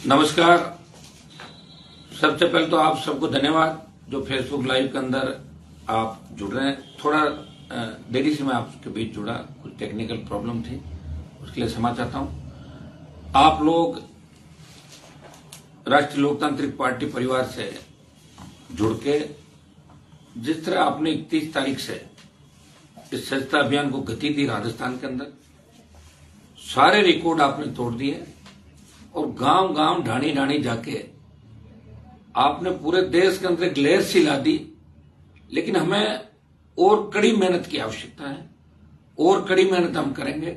नमस्कार। सबसे पहले तो आप सबको धन्यवाद जो फेसबुक लाइव के अंदर आप जुड़ रहे हैं। थोड़ा देरी से मैं आपके बीच जुड़ा, कुछ टेक्निकल प्रॉब्लम थी, उसके लिए क्षमा चाहता हूं। आप लोग राष्ट्रीय लोकतांत्रिक पार्टी परिवार से जुड़ के जिस तरह आपने 31 तारीख से इस स्वच्छता अभियान को गति दी राजस्थान के अंदर, सारे रिकॉर्ड आपने तोड़ दिए और गांव गांव ढाणी ढाणी जाके आपने पूरे देश के अंदर एक लहर सी ला दी। लेकिन हमें और कड़ी मेहनत की आवश्यकता है, और कड़ी मेहनत हम करेंगे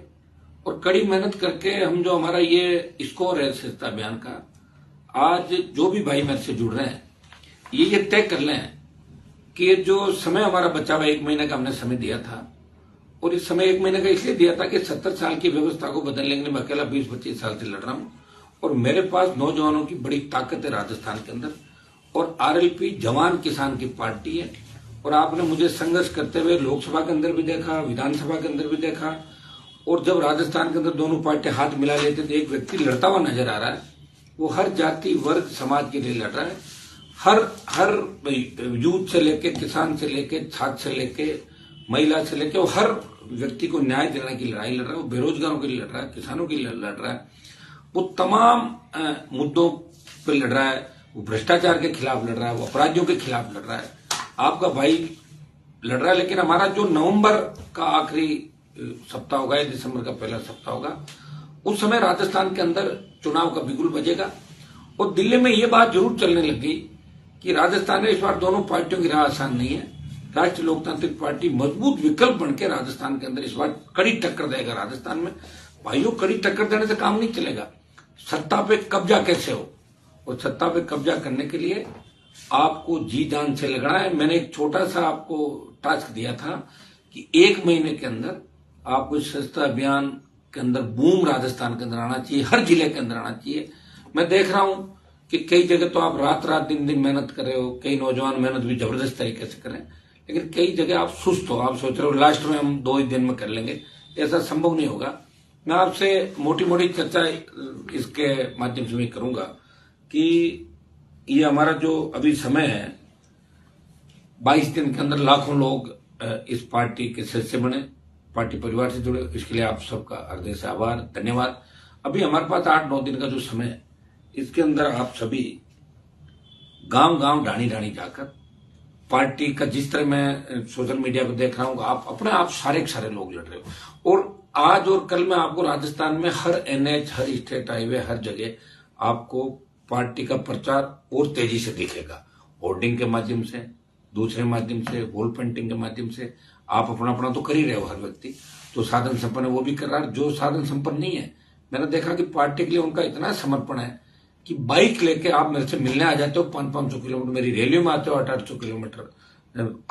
और कड़ी मेहनत करके हम जो हमारा ये स्कोर है स्वच्छता अभियान का, आज जो भी भाई मेरे से जुड़ रहे हैं ये तय कर लें कि जो समय हमारा बचा हुआ 1 महीने का हमने समय दिया था, और इस समय 1 महीने का इसलिए दिया था कि 70 साल की व्यवस्था को बदलने के लिए मैं अकेला 20-25 साल से लड़ रहा हूं और मेरे पास नौजवानों की बड़ी ताकत है राजस्थान के अंदर। और आरएलपी जवान किसान की पार्टी है और आपने मुझे संघर्ष करते हुए लोकसभा के अंदर भी देखा, विधानसभा के अंदर भी देखा, और जब राजस्थान के अंदर दोनों पार्टी हाथ मिला लेते तो एक व्यक्ति लड़ता हुआ नजर आ रहा है। वो हर जाति वर्ग समाज के लिए लड़ रहा है। हर यूथ से लेके, किसान से लेके, छात्र से लेके, महिला से लेके, वो हर व्यक्ति को न्याय दिलाने की लड़ाई लड़ रहा है। वो बेरोजगारों के लिए लड़ रहा है, किसानों के लिए लड़ रहा है, वो तमाम मुद्दों पर लड़ रहा है, वो भ्रष्टाचार के खिलाफ लड़ रहा है, वो अपराधियों के खिलाफ लड़ रहा है। आपका भाई लड़ रहा है। लेकिन हमारा जो नवंबर का आखिरी सप्ताह होगा या दिसंबर का पहला सप्ताह होगा, उस समय राजस्थान के अंदर चुनाव का बिगुल बजेगा। और दिल्ली में ये बात जरूर चलने लगी कि राजस्थान में इस बार दोनों पार्टियों की राह आसान नहीं है। राष्ट्रीय लोकतांत्रिक पार्टी मजबूत विकल्प बनकर राजस्थान के अंदर इस बार कड़ी टक्कर देगा। राजस्थान में भाइयों कड़ी टक्कर देने से काम नहीं चलेगा। सत्ता पे कब्जा कैसे हो, और सत्ता पे कब्जा करने के लिए आपको जी जान से लगना है। मैंने एक छोटा सा आपको टास्क दिया था कि 1 महीने के अंदर आपको स्वच्छता अभियान के अंदर बूम राजस्थान के अंदर आना चाहिए, हर जिले के अंदर आना चाहिए। मैं देख रहा हूं कि कई जगह तो आप रात रात दिन दिन मेहनत कर रहे हो, कई नौजवान मेहनत भी जबरदस्त तरीके से करें, लेकिन कई जगह आप सुस्त हो, आप सोच रहे हो लास्ट में हम 2 ही दिन में कर लेंगे। ऐसा संभव नहीं होगा। मैं आपसे मोटी मोटी चर्चा इसके माध्यम से मैं करूंगा कि ये हमारा जो अभी समय है, 22 दिन के अंदर लाखों लोग इस पार्टी के सदस्य बने, पार्टी परिवार से जुड़े। इसके लिए आप सबका हृदय से आभार, धन्यवाद। अभी हमारे पास 8-9 दिन का जो समय है, इसके अंदर आप सभी गांव गांव ढाणी ढाणी जाकर पार्टी का, जिस तरह मैं सोशल मीडिया पर देख रहा हूं, आप अपने आप सारे के सारे लोग लड़ रहे हो। और आज और कल में आपको राजस्थान में हर एनएच, हर स्टेट हाईवे, हर जगह आपको पार्टी का प्रचार और तेजी से दिखेगा। होर्डिंग के माध्यम से, दूसरे माध्यम से, वॉल पेंटिंग के माध्यम से आप अपना अपना तो कर ही रहे हो। हर व्यक्ति जो साधन संपन्न है वो भी कर रहा है, जो साधन संपन्न नहीं है, मैंने देखा कि पार्टी के लिए उनका इतना समर्पण है कि बाइक लेके आप मेरे से मिलने आ जाते हो 500-500 किलोमीटर, मेरी रैली में आते हो 800-800 किलोमीटर,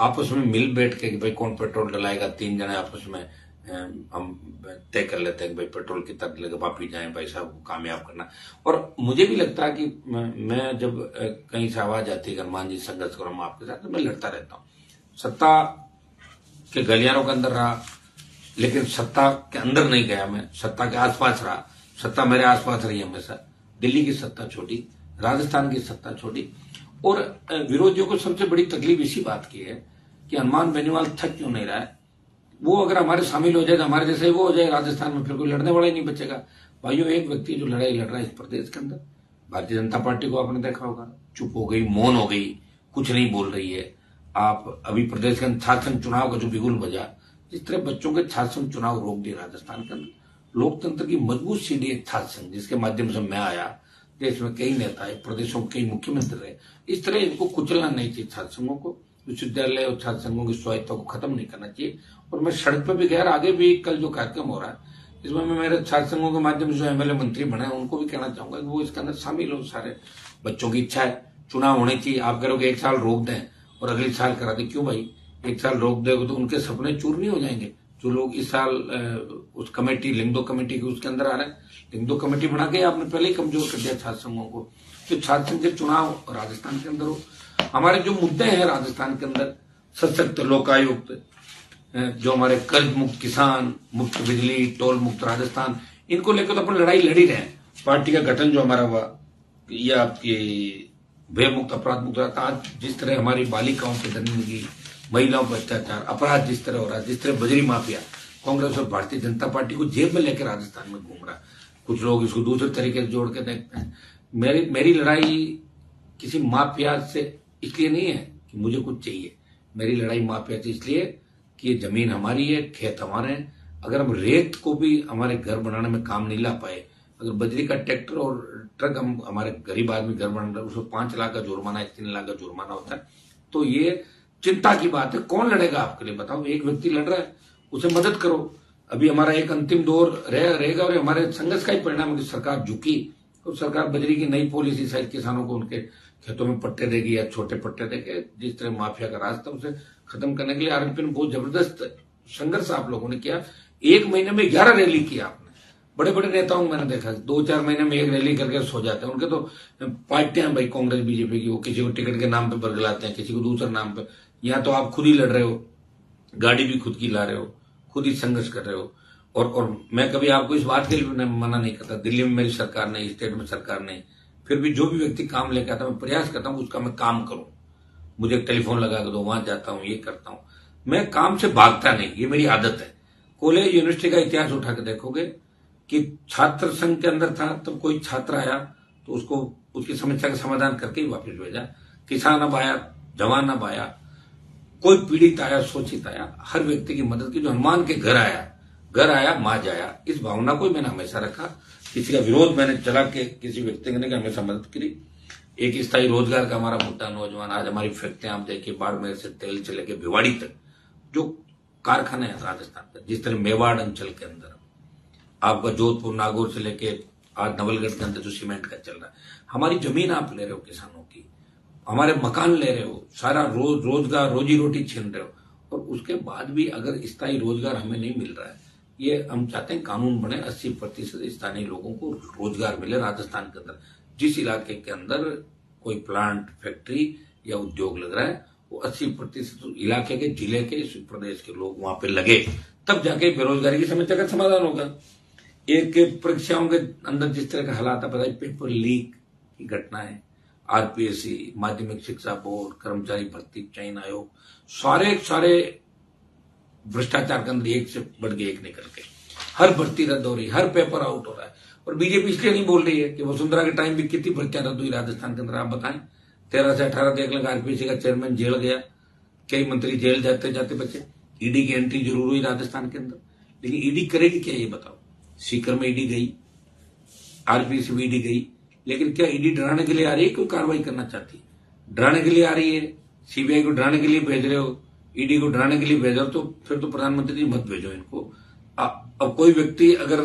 आपस में मिल बैठ के कि भाई कौन पेट्रोल डलाएगा, 3 जने आपस में हम तय कर लेते हैं कि भाई पेट्रोल कितना डलेगा, वापिस जाए भाई साहब को कामयाब करना। और मुझे भी लगता है कि मैं जब कहीं से आवाज आती है हनुमान जी संघर्ष करो हम आपके साथ, तो मैं लड़ता रहता हूँ। सत्ता के गलियारों के अंदर रहा, लेकिन सत्ता के अंदर नहीं गया, मैं सत्ता के आसपास रहा। सत्ता मेरे आसपास रही हमेशा। दिल्ली की सत्ता छोड़ी, राजस्थान की सत्ता छोड़ी। और विरोधियों को सबसे बड़ी तकलीफ इसी बात की है कि हनुमान बेनीवाल थक क्यों नहीं रहा है। वो अगर हमारे शामिल हो जाए तो हमारे जैसे वो हो जाए राजस्थान में, फिर कोई लड़ने वाला ही नहीं बचेगा। भाइयों, एक व्यक्ति जो लड़ाई लड़ रहा है इस प्रदेश के अंदर, भारतीय जनता पार्टी को आपने देखा होगा, चुप हो गई, मौन हो गई, कुछ नहीं बोल रही है। आप अभी प्रदेश के अंदर छात्र चुनाव का जो बिगुल बजा, जिस तरह बच्चों के छात्र चुनाव रोक दिए राजस्थान के अंदर, लोकतंत्र की मजबूत सीढ़ी है छात्र संघ, जिसके माध्यम से मैं आया। देश में कई नेता है, प्रदेशों के कई मुख्यमंत्री रहे। इस तरह इनको कुचलना नहीं चाहिए। छात्र संघों को, विश्वविद्यालय और छात्र संघों की स्वायत्ता को खत्म नहीं करना चाहिए। और मैं सड़क पर भी गया, आगे भी कल जो कार्यक्रम हो रहा है इसमें मैं मेरे छात्र संघों के माध्यम से जो एमएलए मंत्री बने उनको भी कहना चाहूंगा कि वो इसके अंदर शामिल हो। सारे बच्चों की इच्छा है, चुनाव होने चाहिए। आप करोगे 1 साल रोक दें और अगले साल करा दें, क्यों भाई? 1 साल रोक देगा तो उनके सपने चूर नहीं हो जाएंगे। जो लोग इस साल उस कमेटी, लिंगदो कमेटी के उसके अंदर आ रहे हैं, लिंगदो कमेटी बना के आपने पहले ही कमजोर कर दिया छात्र संघों को। तो छात्र संघ के चुनाव राजस्थान के अंदर हो। हमारे जो मुद्दे हैं राजस्थान के अंदर, सशक्त लोकायुक्त, जो हमारे कर्ज मुक्त किसान, मुक्त बिजली, टोल मुक्त राजस्थान, इनको लेकर तो अपन लड़ाई लड़ ही रहे हैं। पार्टी का गठन जो हमारा हुआ ये आपकी भय मुक्त अपराध मुक्त रहा था। आज जिस तरह हमारी बालिकाओं की दंडगी, महिलाओं पर अत्याचार, अपराध जिस तरह हो रहा है, जिस तरह बजरी माफिया कांग्रेस और भारतीय जनता पार्टी को जेब में लेकर राजस्थान में घूम रहा है। कुछ लोग इसको दूसरे तरीके से जोड़ के देखते हैं। मेरी लड़ाई किसी माफिया से इसलिए नहीं है कि मुझे कुछ चाहिए। मेरी लड़ाई माफिया से इसलिए कि ये जमीन हमारी है, खेत हमारे हैं। अगर हम रेत को भी हमारे घर बनाने में काम नहीं ला पाए, अगर बजरी का ट्रैक्टर और ट्रक हम हमारे गरीब आदमी घर बना रहे, उसको 5 लाख का जुर्माना है, 3 लाख का जुर्माना होता है, तो ये चिंता की बात है। कौन लड़ेगा आपके लिए बताओ? एक व्यक्ति लड़ रहा है, उसे मदद करो। अभी हमारा एक अंतिम दौर रहेगा और हमारे संघर्ष का ही परिणाम है कि सरकार झुकी और सरकार बजरी की नई पॉलिसी शायद किसानों को उनके खेतों में पट्टे देगी या छोटे पट्टे देके, जिस तरह माफिया का रास्ता उसे खत्म करने के लिए आरएनपी ने बहुत जबरदस्त संघर्ष आप लोगों ने किया। 1 महीने में 11 रैली किया आपने। बड़े बड़े नेताओं को मैंने देखा 2-4 महीने में एक रैली करके सो जाते हैं। उनके तो पार्टियां भाई कांग्रेस बीजेपी की, वो किसी को टिकट के नाम पे बरगलाते हैं, किसी को दूसरे नाम पे। यहाँ तो आप खुद ही लड़ रहे हो, गाड़ी भी खुद की ला रहे हो, खुद ही संघर्ष कर रहे हो। और मैं कभी आपको इस बात के लिए मना नहीं करता। दिल्ली में मेरी सरकार नहीं, स्टेट में सरकार नहीं, फिर भी जो भी व्यक्ति काम लेकर आता मैं प्रयास करता हूं उसका मैं काम करूं। मुझे एक टेलीफोन लगा कर दो, वहां जाता हूं, ये करता हूं। मैं काम से भागता नहीं, ये मेरी आदत है। कॉलेज यूनिवर्सिटी का इतिहास उठा के देखोगे कि छात्र संघ के अंदर था, तब कोई छात्र आया तो उसको उसकी समस्या का समाधान करके ही वापस भेजा। किसान अब आया, जवान अब आया, कोई पीड़ित आया, शोषित आया, हर व्यक्ति की मदद की। जो हनुमान के घर आया मां जाया, इस भावना को मैंने हमेशा रखा। किसी का विरोध मैंने चला के किसी व्यक्ति ने हमेशा मदद करी। एक स्थायी रोजगार का हमारा मुद्दा, नौजवान आज हमारी फैक्ट्रियां आप देखिए, बाड़मेर से तेल से लेके भिवाड़ी तक जो कारखाने हैं राजस्थान का, जिस तरह मेवाड़ अंचल के अंदर आपका जोधपुर नागौर से लेके आज नवलगढ़ के अंदर जो सीमेंट का चल रहा है, हमारी जमीन आप ले रहे हो किसानों की, हमारे मकान ले रहे हो, सारा रोजगार रोजी रोटी छीन रहे हो, और उसके बाद भी अगर स्थायी रोजगार हमें नहीं मिल रहा है। ये हम चाहते हैं कानून बने, 80% स्थानीय लोगों को रोजगार मिले राजस्थान के अंदर। जिस इलाके के अंदर कोई प्लांट, फैक्ट्री या उद्योग लग रहा है, वो 80% इलाके के, जिले के, इस प्रदेश के लोग वहां पे लगे, तब जाके बेरोजगारी की समस्या का समाधान होगा। एक परीक्षाओं के अंदर जिस तरह का हालात है, बताइए, पेपर लीक की घटनाएं, आरपीएससी, माध्यमिक शिक्षा बोर्ड, कर्मचारी भर्ती चयन आयोग, सारे भ्रष्टाचार के अंदर एक से बढ़ के एक निकल के हर भर्ती रद्द हो रही, हर पेपर आउट हो रहा है। और बीजेपी इसलिए नहीं बोल रही है कि वसुंधरा के टाइम भी कितनी भर्तियां रद्द हुई राजस्थान के अंदर, आप बताएं। 13 से 18 देख लेंगे, आरपीएससी का चेयरमैन जेल गया, कई मंत्री जेल जाते जाते बचे। ईडी की एंट्री जरूर हुई राजस्थान के अंदर, लेकिन ईडी करेगी क्या ये बताओ? सीकर में ईडी गई, आरपीएससी में ईडी गई, लेकिन क्या ईडी डराने के लिए आ रही है? कोई कार्रवाई करना चाहती है? डराने के लिए आ रही है? सीबीआई को डराने के लिए भेज रहे हो, ईडी को डराने के लिए भेज रहे हो, तो फिर तो प्रधानमंत्री जी मत भेजो इनको। अब कोई व्यक्ति अगर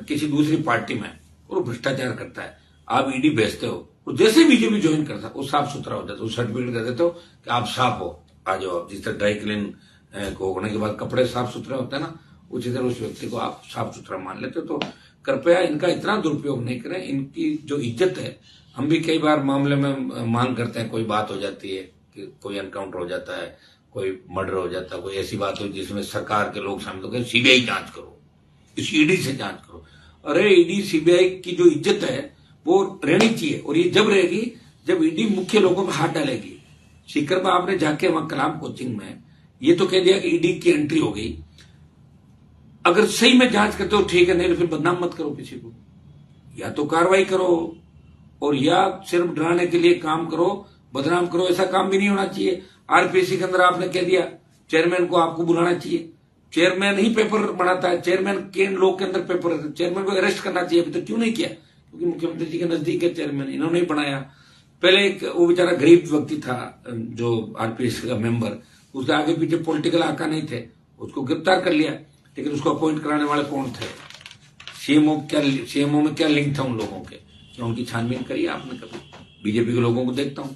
किसी दूसरी पार्टी में और भ्रष्टाचार करता है, आप ईडी भेजते हो, और जैसे बीजेपी ज्वाइन करता है वो साफ सुथरा हो जाता है, वो सर्टिफिकेट दे देते हो कि आप साफ हो, आ जाओ आप। जिस तरह ड्राई क्लीन को होने के बाद कपड़े साफ सुथरे होते हैं ना, उसी तरह उस व्यक्ति को आप साफ सुथरा मान लेते हो। तो कृपया इनका इतना दुरुपयोग नहीं करें। इनकी जो इज्जत है, हम भी कई बार मामले में मांग करते हैं, कोई बात हो जाती है कि कोई एनकाउंटर हो जाता है, कोई मर्डर हो जाता है, कोई ऐसी बात हो जिसमें सरकार के लोग शामिल होकर सीबीआई जांच करो, इस ईडी से जांच करो। अरे ईडी सीबीआई की जो इज्जत है वो रहनी चाहिए, और ये जब रहेगी जब ईडी मुख्य लोगों पर हाथ डालेगी। सीकर में आपने जाके वहां कलाम कोचिंग में ये तो कह दिया कि ईडी की एंट्री हो गई। अगर सही में जांच करते हो ठीक है, नहीं तो फिर बदनाम मत करो किसी को, या तो कार्रवाई करो, और या सिर्फ डराने के लिए काम करो, बदनाम करो। ऐसा काम भी नहीं होना चाहिए। आरपीएससी के अंदर आपने कह दिया चेयरमैन को आपको बुलाना चाहिए, चेयरमैन ही पेपर बनाता है, चेयरमैन के लोग के अंदर पेपर रहते, चेयरमैन को अरेस्ट करना चाहिए। अभी तो क्यों नहीं किया? क्योंकि मुख्यमंत्री जी के नजदीक है चेयरमैन, इन्होंने ही बनाया। पहले एक वो बेचारा गरीब व्यक्ति था जो आरपीएससी का मेंबर, उसके आगे पीछे पॉलिटिकल आका नहीं थे, उसको गिरफ्तार कर लिया, लेकिन उसको अपॉइंट कराने वाले कौन थे? सीएमओ में क्या लिंक था उन लोगों के? क्या उनकी छानबीन करी आपने कभी? बीजेपी के लोगों को देखता हूं,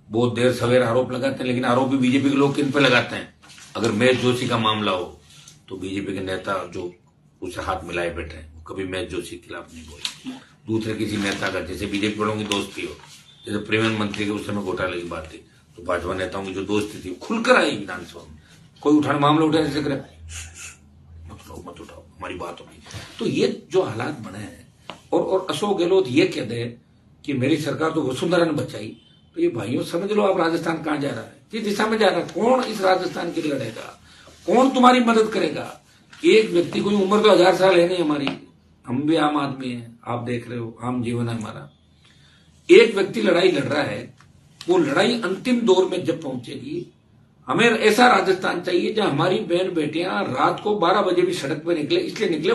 बहुत देर सवेर आरोप लगाते हैं, लेकिन आरोप भी बीजेपी के लोग किन पे लगाते हैं? अगर महेश जोशी का मामला हो तो बीजेपी के नेता जो उसे हाथ मिलाए बैठे हैं, वो कभी महेश जोशी के खिलाफ नहीं बोले। दूसरे किसी नेता का, जैसे बीजेपी वालों की दोस्ती हो, जैसे प्रेमन मंत्री के उस समय घोटाले की बात थी, तो भाजपा नेताओं की जो दोस्ती थी खुलकर आई विधानसभा में। कोई उठाने मामला उठाए जैसे करे, मत उठाओ, हमारी बात होगी। तो ये जो हालात बने हैं, और अशोक गहलोत ये कह दे कि मेरी सरकार तो वसुंधरा ने बचाई, तो ये भाइयों समझ लो आप राजस्थान कहां जा रहा है, किस दिशा में जा रहा है। कौन इस राजस्थान के लिए लड़ेगा, कौन तुम्हारी मदद करेगा। एक व्यक्ति, कोई उम्र तो 1000 साल है नहीं हमारी, हम भी आम आदमी हैं, आप देख रहे हो आम जीवन है हमारा। एक व्यक्ति लड़ाई लड़ रहा है, वो लड़ाई अंतिम दौर में जब पहुंचेगी, हमें ऐसा राजस्थान चाहिए जहां हमारी बहन बेटियां रात को 12 बजे भी सड़क पर निकले, इसलिए निकले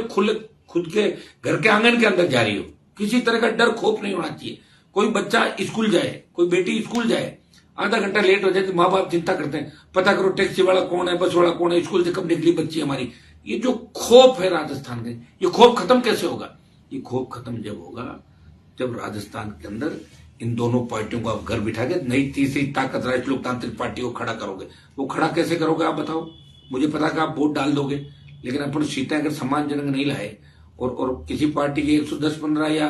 खुद के घर के आंगन के अंदर जा रही हो, किसी तरह का डर खौफ नहीं होना चाहिए। कोई बच्चा स्कूल जाए, कोई बेटी स्कूल जाए, आधा घंटा लेट हो जाए तो माँ बाप चिंता करते हैं, पता करो टैक्सी वाला कौन है, बस वाला कौन है, स्कूल से कब निकली बच्ची हमारी। ये जो खौफ है राजस्थान में, ये खौफ खत्म कैसे होगा। ये खौफ खत्म जब होगा जब राजस्थान के अंदर इन दोनों पार्टियों को आप घर बिठा के नई तीसरी ताकत राष्ट्रीय लोकतांत्रिक पार्टी को खड़ा करोगे। वो खड़ा कैसे करोगे आप बताओ। मुझे पता कि आप वोट डाल दोगे, लेकिन अपन सीटें अगर सम्मानजनक नहीं लाए और किसी पार्टी की 110, 15 या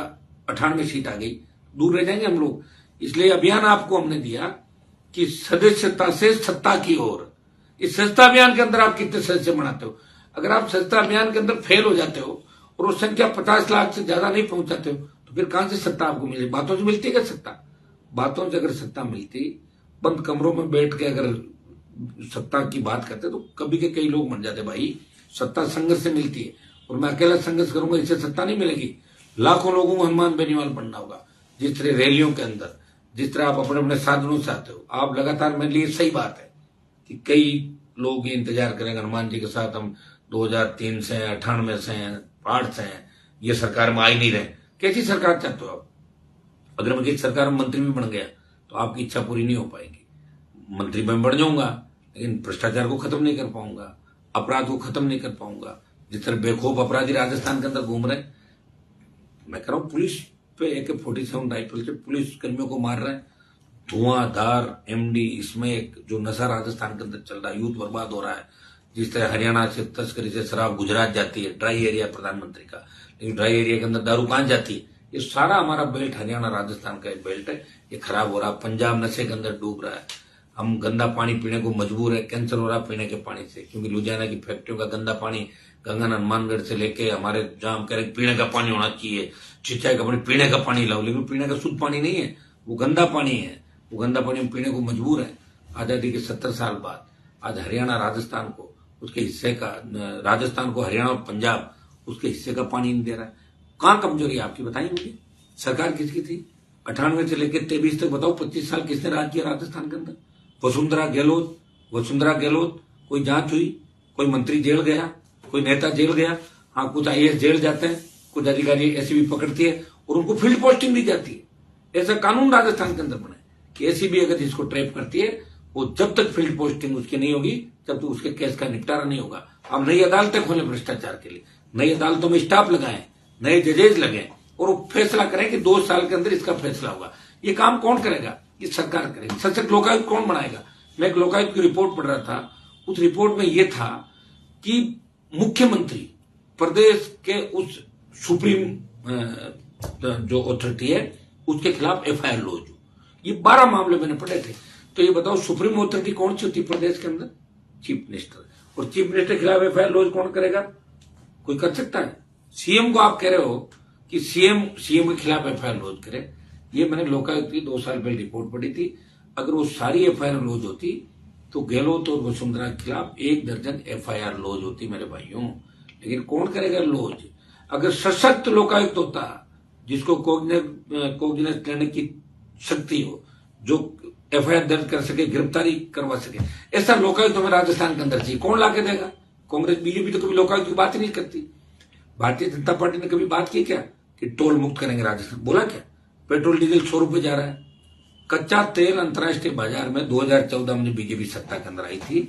98 सीट आ गई, दूर रह जाएंगे हम लोग। इसलिए अभियान आपको हमने दिया कि सदस्यता से सत्ता की ओर। इस सदस्यता अभियान के अंदर आप कितने सदस्य बनाते हो। अगर आप सदस्यता अभियान के अंदर फेल हो जाते हो और वो संख्या 50 लाख से ज्यादा नहीं पहुंचाते हो, तो फिर कहां से सत्ता आपको मिले। बातों से मिलती है क्या सत्ता। बातों से अगर सत्ता मिलती, बंद कमरों में बैठ के अगर सत्ता की बात करते तो कभी के कई लोग मर जाते। भाई सत्ता संघर्ष से मिलती है, और मैं अकेला संघर्ष करूंगा इससे सत्ता नहीं मिलेगी। लाखों लोगों को हनुमान बेनीवाल बनना होगा। जिस तरह रैलियों के अंदर, जिस तरह आप अपने अपने साधनों से आते हो, आप लगातार, मेरे लिए सही बात है कि कई लोग ये इंतजार करेंगे हनुमान जी के साथ हम 2003 से 98 से 8 से हैं, ये सरकार में आ ही नहीं रहे। कैसी सरकार चाहते हो आप। अगर मैं किसी सरकार में मंत्री भी बन गया तो आपकी इच्छा पूरी नहीं हो पाएगी। मंत्री में बढ़ जाऊंगा, लेकिन भ्रष्टाचार को खत्म नहीं कर पाऊंगा, अपराध को खत्म नहीं कर पाऊंगा। जिस तरह बेखौफ अपराधी राजस्थान के अंदर घूम रहे, मैं कह रहा हूं पुलिस पे AK-47 राइफल से पुलिस कर्मियों को मार रहे हैं, धुआंधार MD, इसमें एक जो नशा राजस्थान के अंदर चल रहा है, यूथ बर्बाद हो रहा है। जिस तरह हरियाणा से तस्करी से शराब गुजरात जाती है, ड्राई एरिया प्रधानमंत्री का, लेकिन ड्राई एरिया के अंदर दारू कहां जाती है। ये सारा हमारा बेल्ट, हरियाणा राजस्थान का एक बेल्ट है, ये खराब हो रहा है। पंजाब नशे के अंदर डूब रहा है, हम गंदा पानी पीने को मजबूर है, कैंसर हो रहा है पीने के पानी से, क्योंकि लुधियाना की फैक्ट्रियों का गंदा पानी गंगा हनुमानगढ़ से लेके हमारे जहां हम कह रहे पीने का पानी होना चाहिए, सिंचाई का पानी, पीने का पानी लाओ, लेकिन पीने का शुद्ध पानी नहीं है, वो गंदा पानी है। वो गंदा पानी हम पीने को मजबूर है। आजादी के 70 साल बाद आज हरियाणा राजस्थान को उसके हिस्से का, राजस्थान को हरियाणा और पंजाब उसके हिस्से का पानी नहीं दे रहा है। कहां कमजोरी है आपकी बताइए मुझे। सरकार किसकी थी 98 से लेकर 23 तक, बताओ 25 साल किसने राज किया राजस्थान के अंदर। वसुंधरा गहलोत, कोई जांच हुई, कोई मंत्री जेल गया, कोई नेता जेल गया। हाँ, कुछ IAS जेल जाते हैं, कुछ अधिकारी SCB पकड़ती है और उनको फील्ड पोस्टिंग दी जाती है। ऐसा कानून राजस्थान के अंदर बना है कि SCB अगर जिसको ट्रैप करती है, वो जब तक फील्ड पोस्टिंग उसकी नहीं होगी जब तक उसके केस का निपटारा नहीं होगा। हम नई अदालतें खोलें भ्रष्टाचार के लिए, नई अदालतों में स्टाफ लगाएं, नए जजेज लगें और वो फैसला करें कि 2 साल के अंदर इसका फैसला होगा। ये काम कौन करेगा, ये सरकार करेगी। सशक्त लोकायुक्त कौन बनाएगा। मैं एक लोकायुक्त की रिपोर्ट पढ़ रहा था, उस रिपोर्ट में यह था कि मुख्यमंत्री प्रदेश के उस सुप्रीम जो अथॉरिटी है उसके खिलाफ FIR लॉज हो। ये 12 मामले मैंने पढ़े थे। तो ये बताओ सुप्रीम अथॉरिटी कौन सी होती है प्रदेश के अंदर, चीफ मिनिस्टर। और चीफ मिनिस्टर के खिलाफ FIR लॉज कौन करेगा, कोई कर सकता है। CM को आप कह रहे हो कि CM के खिलाफ FIR लॉज करे। ये मैंने लोकायुक्त की 2 साल पहले रिपोर्ट पढ़ी थी। अगर वो सारी FIR लॉज होती तो गहलोत और वसुंधरा के खिलाफ 1 दर्जन FIR लॉज होती मेरे भाइयों। लेकिन कौन करेगा लॉज। अगर सशक्त लोकायुक्त होता जिसको कोग्निजेंस लेने की शक्ति हो, जो FIR दर्ज कर सके, गिरफ्तारी करवा सके, ऐसा लोकायुक्त हमें राजस्थान के अंदर चाहिए। कौन लाके देगा। कांग्रेस BJP तो कभी लोकायुक्त की बात ही नहीं करती। भारतीय जनता पार्टी ने कभी बात की क्या कि टोल मुक्त करेंगे राजस्थान, बोला क्या। पेट्रोल डीजल 100 रुपए जा रहा है। कच्चा तेल अंतर्राष्ट्रीय बाजार में 2014 में BJP सत्ता के अंदर आई थी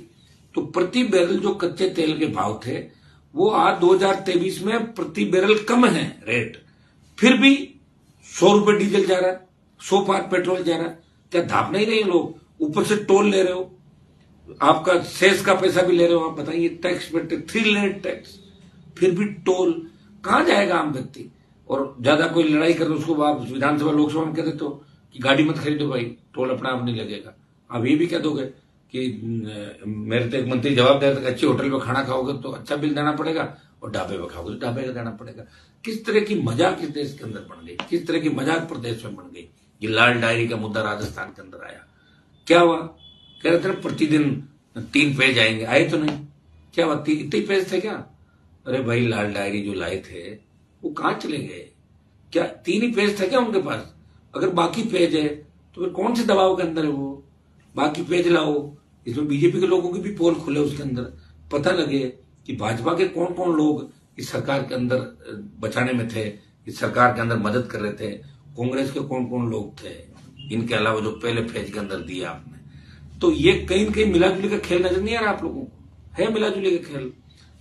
तो प्रति बैरल जो कच्चे तेल के भाव थे वो आज 2023 में प्रति बैरल कम है रेट, फिर भी 100 रुपए डीजल जा रहा है, 100 पार पेट्रोल जा रहा है। क्या धाप नहीं रहे लोग, ऊपर से टोल ले रहे हो, आपका सेस का पैसा भी ले रहे हो। आप बताइए टैक्स पे 3 लेयर टैक्स, फिर भी टोल कहां जाएगा आम व्यक्ति। और ज्यादा कोई लड़ाई कर उसको आप विधानसभा लोकसभा में कह देते हो कि गाड़ी मत खरीदो भाई, टोल अपना आप नहीं लगेगा। आप ये भी कह दोगे कि मेरे तो एक मंत्री जवाब दे रहे थे, अच्छी होटल में खाना खाओगे तो अच्छा बिल देना पड़ेगा और ढाबे में खाओगे तो ढाबे का देना पड़ेगा। किस तरह की मजाक इस देश के अंदर बन गई, किस तरह की मजाक प्रदेश में बन गई। ये लाल डायरी का मुद्दा राजस्थान के अंदर आया, क्या हुआ? कह रहे थे ना प्रतिदिन 3 पेज आएंगे, आए तो नहीं। क्या हुआ? इतने पेज थे क्या? अरे भाई, लाल डायरी जो लाए थे वो कहां चले गए? क्या 3 ही पेज थे क्या उनके पास? अगर बाकी पेज है तो फिर कौन से दबाव के अंदर है वो? बाकी पेज लाओ, इसमें बीजेपी के लोगों की भी पोल खुले, उसके अंदर पता लगे कि भाजपा के कौन कौन लोग इस सरकार के अंदर बचाने में थे, इस सरकार के अंदर मदद कर रहे थे, कांग्रेस के कौन कौन लोग थे, इनके अलावा जो पहले पेज के अंदर दिया आपने। तो ये कहीं न कहीं मिलाजुली का खेल नजर नहीं आ रहा आप लोगों को? है मिलाजुली का खेल।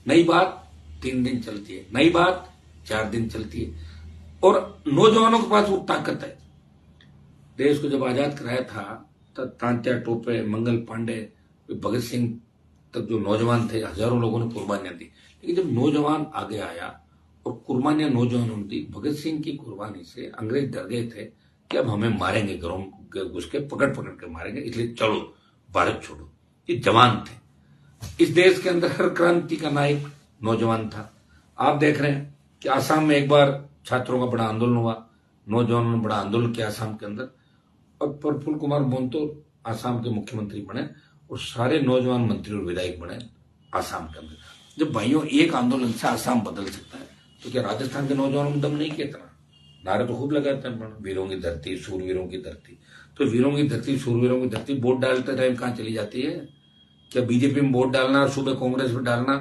नई बात 3 दिन चलती है, नई बात 4 दिन चलती है, और नौजवानों के पास वो ताकत है। देश को जब आजाद कराया था तब तांत्या टोपे, मंगल पांडे, भगत सिंह तक जो नौजवान थे, हजारों लोगों ने कुर्बानियां दी। लेकिन जब नौजवान आगे आया और कुर्बानियां नौजवानों ने दी, भगत सिंह की कुर्बानी से अंग्रेज डर गए थे कि अब हमें मारेंगे, घरों के घुस के पकड़ के मारेंगे, इसलिए चलो भारत छोड़ो। ये जवान थे। इस देश के अंदर हर क्रांति का नायक नौजवान था। आप देख रहे हैं कि आसाम में एक बार छात्रों का बड़ा आंदोलन हुआ, नौजवानों ने बड़ा आंदोलन किया आसाम के अंदर, और प्रफुल्ल कुमार मोन्तो आसाम के मुख्यमंत्री बने और सारे नौजवान मंत्री और विधायक बने आसाम के अंदर। जब भाइयों एक आंदोलन से आसाम बदल सकता है तो क्या राजस्थान के नौजवानों में दम नहीं किया? इतना नारे तो खूब लगाते हैं, वीरों की धरती, सूरवीरों की धरती। तो वीरों की धरती, सूरवीरों की धरती वोट डालते टाइम कहां चली जाती है? क्या बीजेपी में वोट डालना और सुबह कांग्रेस में डालना,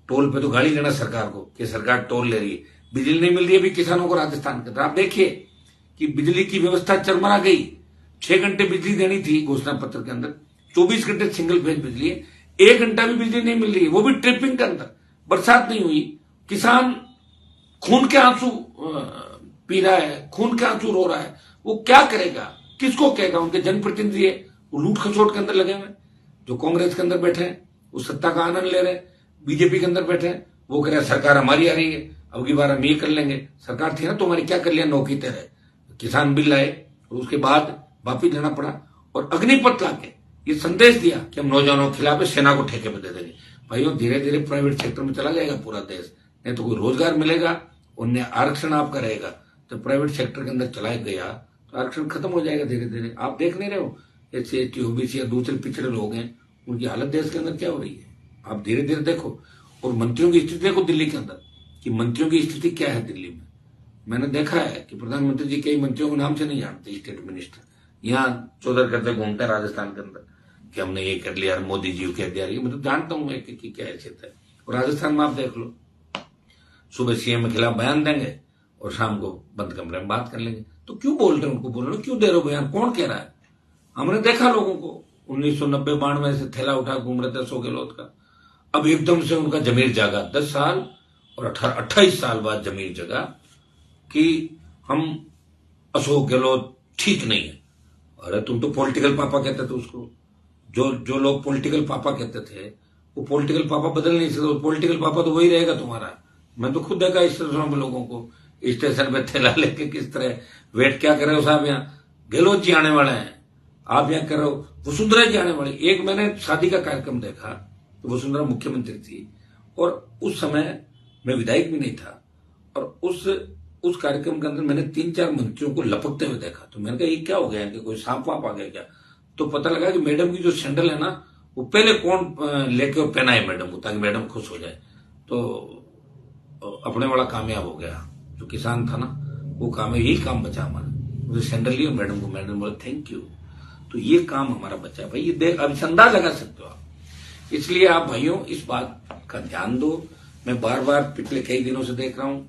टोल पे तो गाली लेना सरकार को कि सरकार टोल ले रही है, बिजली नहीं मिल रही है अभी किसानों को राजस्थान के अंदर। आप देखिए कि बिजली की व्यवस्था चरमरा गई। 6 घंटे बिजली देनी थी घोषणा पत्र के अंदर, 24 घंटे सिंगल फेज बिजली है, 1 घंटा भी बिजली नहीं मिल रही है, वो भी ट्रिपिंग के अंदर। बरसात नहीं हुई, किसान खून के आंसू पी रहा है, खून के आंसू रो रहा है। वो क्या करेगा, किसको कहेगा? उनके जनप्रतिनिधि है वो लूट खसोट के अंदर लगे हुए। जो कांग्रेस के अंदर बैठे हैं वो सत्ता का आनंद ले रहे हैं, बीजेपी के अंदर बैठे हैं वो कह रहे हैं सरकार हमारी आ रही है, अब की बार हम ये कर लेंगे। सरकार थी ना तुम्हारी, क्या कर लिया? नौकी तेरे किसान बिल लाए और उसके बाद वापिस लेना पड़ा, और अग्निपथ लाके ये संदेश दिया कि हम नौजवानों के खिलाफ सेना को ठेके पे दे देंगे। भाइयों, धीरे धीरे प्राइवेट सेक्टर में चला जाएगा पूरा देश, नहीं तो कोई रोजगार मिलेगा, उन्हें आरक्षण आपका रहेगा। तो प्राइवेट सेक्टर के अंदर चलाया गया तो आरक्षण खत्म हो जाएगा धीरे धीरे। आप देख नहीं रहे हो एससी एसटी ओबीसी या दूसरे पिछड़े लोग हैं, उनकी हालत देश के अंदर क्या हो रही है? आप धीरे धीरे देखो। और मंत्रियों की स्थिति देखो दिल्ली के अंदर, कि मंत्रियों की स्थिति क्या है दिल्ली में। मैंने देखा है कि प्रधानमंत्री जी कई मंत्रियों को नाम से नहीं जानते, स्टेट मिनिस्टर यहाँ चौधर करते घूमते हैं राजस्थान के अंदर कि हमने ये कर लिया, मोदी जी को कह दिया। मैं तो जानता हूं कि क्या हैसियत है। और राजस्थान में आप देख लो, सुबह सीएम के खिलाफ बयान देंगे और शाम को बंद कमरे में बात कर लेंगे। तो क्यों बोल रहे हैं उनको? बोल रहे क्यों दे रहे हो बयान? कौन कह रहा है? हमने देखा लोगों को 1990-92 से थैला उठा घूम रहे थे अशोक गहलोत का, अब एकदम से उनका जमीर जागा। 10 साल और 28 साल बाद जमीर जगा कि हम अशोक गहलोत ठीक नहीं है। अरे तुम तो पॉलिटिकल पापा कहते थे उसको। जो लोग पॉलिटिकल पापा कहते थे वो पॉलिटिकल पापा बदल नहीं सकते, पॉलिटिकल पापा तो वही रहेगा तुम्हारा। मैं तो खुद देखा स्टेशनों में लोगों को, स्टेशन पे थैला लेके किस तरह वेट क्या कर रहे हो साहब, यहाँ गहलोत जी आने वाले हैं, आप यहाँ कर रहे हो, वसुंधरा जी आने वाली। एक मैंने शादी का कार्यक्रम देखा तो वसुंधरा मुख्यमंत्री थी और उस समय मैं विधायक भी नहीं था, और उस कार्यक्रम के अंदर मैंने 3-4 मंत्रियों को लपकते हुए देखा। तो मैंने कहा ये क्या हो गया, कि कोई सांप वाप आ गया क्या? तो पता लगा कि मैडम की जो सैंडल है ना वो पहले कौन लेके और पहनाए मैडम को, ताकि मैडम खुश हो जाए। तो अपने वाला कामयाब हो गया। जो किसान था ना वो काम, यही काम बचा हमारा। मुझे सैंडल लिया मैडम को, मैडम बोले थैंक यू। तो ये काम हमारा बचा भाई। ये देख, अब अंदाज लगा सकते हो आप। इसलिए आप भाइयों इस बात का ध्यान दो। मैं बार बार पिछले कई दिनों से देख रहा हूं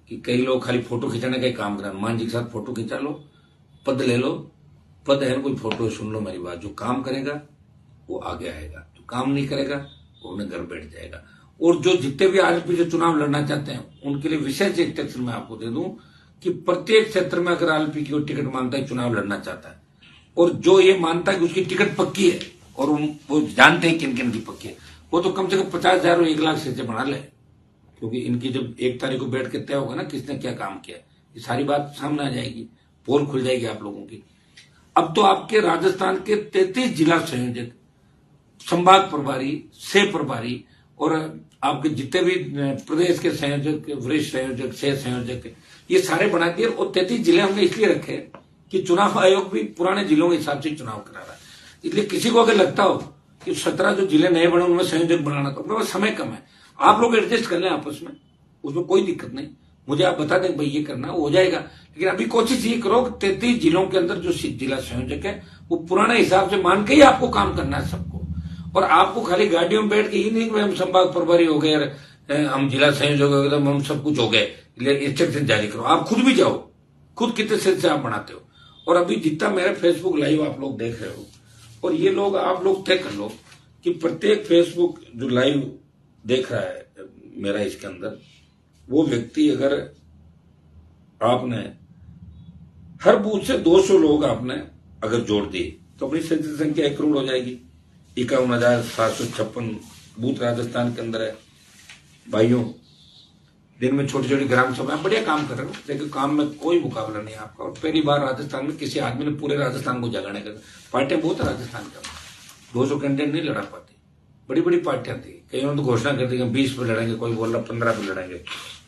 कि कई लोग खाली फोटो खिंचाने का ही काम कर रहे हैं। हनुमान जी के साथ फोटो खिंचा लो, पद ले लो, पद है कोई फोटो, सुन लो मेरी बात। जो काम करेगा वो आगे आएगा, जो काम नहीं करेगा वो अपने घर बैठ जाएगा। और जो जितने भी आरएलपी जो चुनाव लड़ना चाहते हैं उनके लिए विशेष इंस्ट्रक्शन मैं आपको दे दूं कि प्रत्येक क्षेत्र में अगर आरएलपी की टिकट मांगता है, चुनाव लड़ना चाहता है, और जो ये मानता है कि उसकी टिकट पक्की है और वो जानते हैं किन किन की पक्की है, वो तो कम से कम 50,000 और 1 लाख से बना ले। क्योंकि इनकी जब 1 तारीख को बैठ के तय होगा ना किसने क्या काम किया, ये सारी बात सामने आ जाएगी, पोल खुल जाएगी आप लोगों की। अब तो आपके राजस्थान के 33 जिला संयोजक संभाग प्रभारी, सह प्रभारी और आपके जितने भी प्रदेश के संयोजक, वरिष्ठ संयोजक, सह संयोजक, ये सारे बना दिए। और 33 जिले हमने इसलिए रखे कि चुनाव आयोग भी पुराने जिलों के हिसाब से चुनाव करा रहा है। इसलिए किसी को अगर लगता हो कि 17 जो जिले नए बने उनमें संयोजक बनाना, तो अपने पास समय कम है, आप लोग एडजस्ट कर लें आपस में, उसमें कोई दिक्कत नहीं। मुझे आप बता दें भाई ये करना, वो हो जाएगा। लेकिन अभी कोशिश ये करो कि 33 जिलों के अंदर जो जिला संयोजक है वो पुराने हिसाब से मान के ही आपको काम करना है सबको। और आपको खाली गाड़ियों में बैठ के ही नहीं कि हम संभाग प्रभारी हो गए, हम जिला संयोजक हो गए, हम सब कुछ हो गए, इंस्ट्रक्शन जारी करो। आप खुद भी जाओ, खुद कितने से आप बनाते हो। और अभी जितना मेरे फेसबुक लाइव आप लोग देख रहे हो, और ये लोग आप लोग तय कर लो कि प्रत्येक फेसबुक जो लाइव देख रहा है मेरा इसके अंदर, वो व्यक्ति अगर आपने हर बूथ से 200 लोग आपने अगर जोड़ दिए तो अपनी सदस्य संख्या 1 करोड़ हो जाएगी। 51,756 बूथ राजस्थान के अंदर है। भाइयों, दिन में छोटी छोटी ग्राम सभा बढ़िया काम कर रहे हो, लेकिन काम में कोई मुकाबला नहीं आपका। और पहली बार राजस्थान में किसी आदमी ने पूरे राजस्थान को जगाने का, पार्टियां बहुत है राजस्थान के अंदर, 200 कैंडिडेट नहीं लड़ा पाती, बड़ी बड़ी पार्टियां थी। कईयों ने तो घोषणा कर दी कि 20 पे लड़ेंगे, कोई बोल रहा 15 पे लड़ेंगे,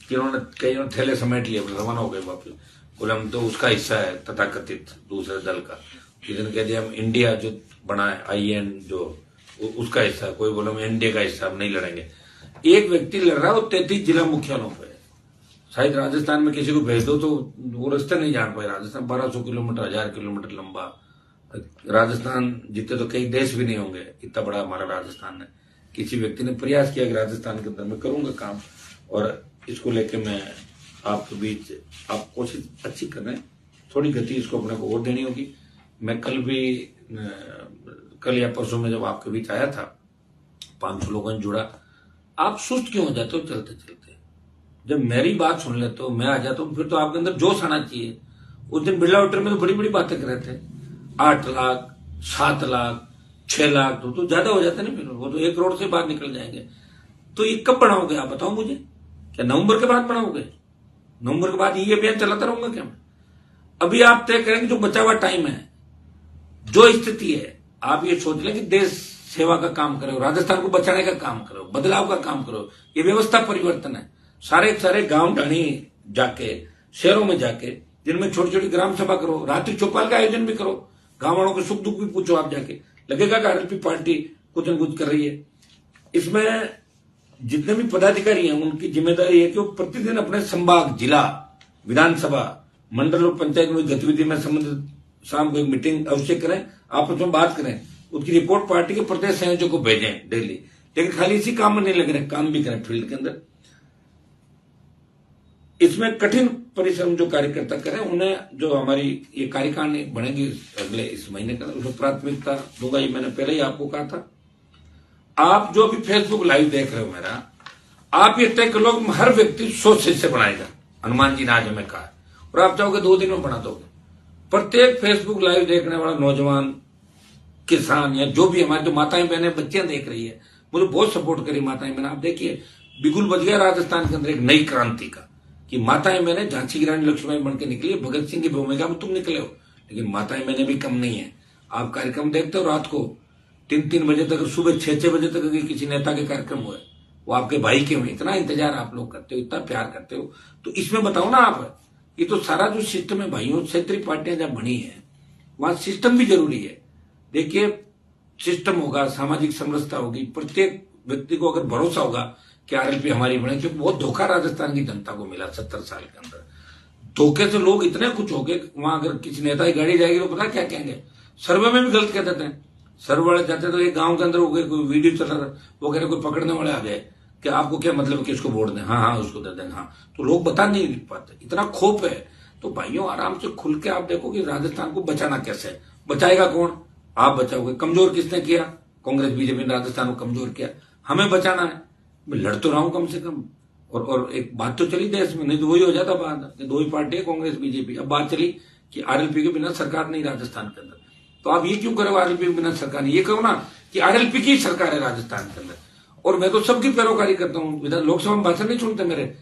कईयों ने थैले समेट लिए, रवाना हो गए वापस, बोले हम तो उसका हिस्सा है तथाकथित दूसरे दल का। किसी ने कह दिया हम इंडिया जो बना है IN जो उसका हिस्सा, कोई बोले हम इंडिया का हिस्सा, हम नहीं लड़ेंगे। एक व्यक्ति लड़ रहा है वो 33 जिला मुख्यालयों पे। शायद राजस्थान में किसी को भेज दो तो वो रास्ते नहीं जान पाए। राजस्थान 1200 किलोमीटर, 1000 किलोमीटर लंबा राजस्थान, जितने तो कई देश भी नहीं होंगे, इतना बड़ा हमारा राजस्थान है। किसी व्यक्ति ने प्रयास किया कि राजस्थान के अंदर मैं करूंगा काम, और इसको लेके मैं आपके बीच, आप कोशिश अच्छी कर रहे हैं, थोड़ी गति इसको अपने को और देनी होगी। मैं कल या परसों में जब आपके बीच आया था, 500 लोगों ने जुड़ा। आप सुस्त क्यों हो जाते हो चलते चलते? जब मेरी बात सुन लेते हो, मैं आ जाता हूं, फिर तो आपके अंदर जोश आना चाहिए। उस दिन बिरला होटल में तो बड़ी बड़ी बातें कर रहे थे, 8 लाख, 7 लाख, 6 लाख, तो ज्यादा हो जाते ना, फिर वो तो 1 करोड़ से बाहर निकल जाएंगे। तो ये कब बढ़ाओगे आप बताओ मुझे? क्या नवंबर के बाद बढ़ाओगे? नवंबर के बाद ये अभियान चलाता रहूंगा क्या मैं? अभी आप तय करेंगे, जो बचा हुआ टाइम है, जो स्थिति है, आप ये सोच लें कि देश सेवा का काम करो, राजस्थान को बचाने का काम करो, बदलाव का काम करो। ये व्यवस्था परिवर्तन है। सारे गांव ढाणी जाके, शहरों में जाके, जिनमें छोटी छोटी ग्राम सभा करो, रात्रि चौपाल का आयोजन भी करो, गांव वालों के सुख दुख भी पूछो आप जाके। लगेगा कि RLP पार्टी कुछ न कुछ कर रही है। इसमें जितने भी पदाधिकारी हैं उनकी जिम्मेदारी है कि वो प्रतिदिन अपने संभाग, जिला, विधानसभा, मंडल और पंचायत में गतिविधि में संबंधित शाम को एक मीटिंग अवश्य करें, आपस में बात करें, उसकी रिपोर्ट पार्टी के प्रदेश संयोजक को भेजें डेली। लेकिन खाली इसी काम में नहीं लग रहे, काम भी करें फील्ड के अंदर। इसमें कठिन परिश्रम जो कार्यकर्ता करें, उन्हें जो हमारी ये कार्यकारिणी बनेगी अगले इस महीने का, उसमें प्राथमिकता दूंगा। ये मैंने पहले ही आपको कहा था। आप जो भी फेसबुक लाइव देख रहे हो मेरा, आप ये तय कर लो हर व्यक्ति 100 से बनाएगा, हनुमान जी ने आज हमें कहा, और आप चाहोगे 2 दिन में बना दोगे। प्रत्येक फेसबुक लाइव देखने वाला नौजवान, किसान, या जो भी हमारी जो माताएं बहनें बच्चियां देख रही है, मुझे बहुत सपोर्ट करी माताएं बहनें। आप देखिए बिगुल बज गया राजस्थान के अंदर एक नई क्रांति का, कि माताएं बहनें झांसी की रानी लक्ष्मीबाई बन के निकली। भगत सिंह की भूमिका में तुम निकले हो, लेकिन माताएं बहनें भी कम नहीं है। आप कार्यक्रम देखते हो रात को 3-3 बजे तक, सुबह 6-6 बजे तक अगर किसी नेता के कार्यक्रम हुए, वो आपके भाई के हुए, इतना इंतजार आप लोग करते हो, इतना प्यार करते हो। तो इसमें बताओ ना आप, ये तो सारा जो सिस्टम है भाइयों, क्षेत्रीय पार्टियां जब बनी है वहां सिस्टम भी जरूरी है। देखिए सिस्टम होगा, सामाजिक समरसता होगी, प्रत्येक व्यक्ति को अगर भरोसा होगा कि RLP हमारी बने, क्योंकि बहुत धोखा राजस्थान की जनता को मिला 70 साल के अंदर। धोखे से लोग इतने कुछ हो गए, वहां अगर किसी नेता की गाड़ी जाएगी तो पता क्या कहेंगे, सर्वे में भी गलत कह देते हैं। सर्वे वाले जाते तो एक गांव के अंदर हो गए, कोई वीडियो चल रहा, वो कह रहे कोई पकड़ने वाले आ गए कि आपको क्या मतलब कि इसको वोट दें, हाँ उसको दे दें, हाँ। तो लोग बता नहीं पाते, इतना खोप है। तो भाइयों आराम से खुल के आप देखो कि राजस्थान को बचाना कैसे है। बचाएगा कौन? आप बचाओगे। कमजोर किसने किया? कांग्रेस बीजेपी ने राजस्थान को कमजोर किया। हमें बचाना है, मैं लड़ तो रहा हूं कम से कम। और एक बात तो चली देश में, नहीं तो वही हो जाता बात, 2 ही पार्टी है कांग्रेस बीजेपी। अब बात चली कि RLP के बिना सरकार नहीं राजस्थान के अंदर। तो आप ये क्यों करो RLP के बिना सरकार नहीं? ये कहो ना कि RLP की सरकार है राजस्थान के अंदर। और मैं तो सबकी पैरोकारी करता हूँ। विधान लोकसभा में भाषण नहीं सुनते मेरे?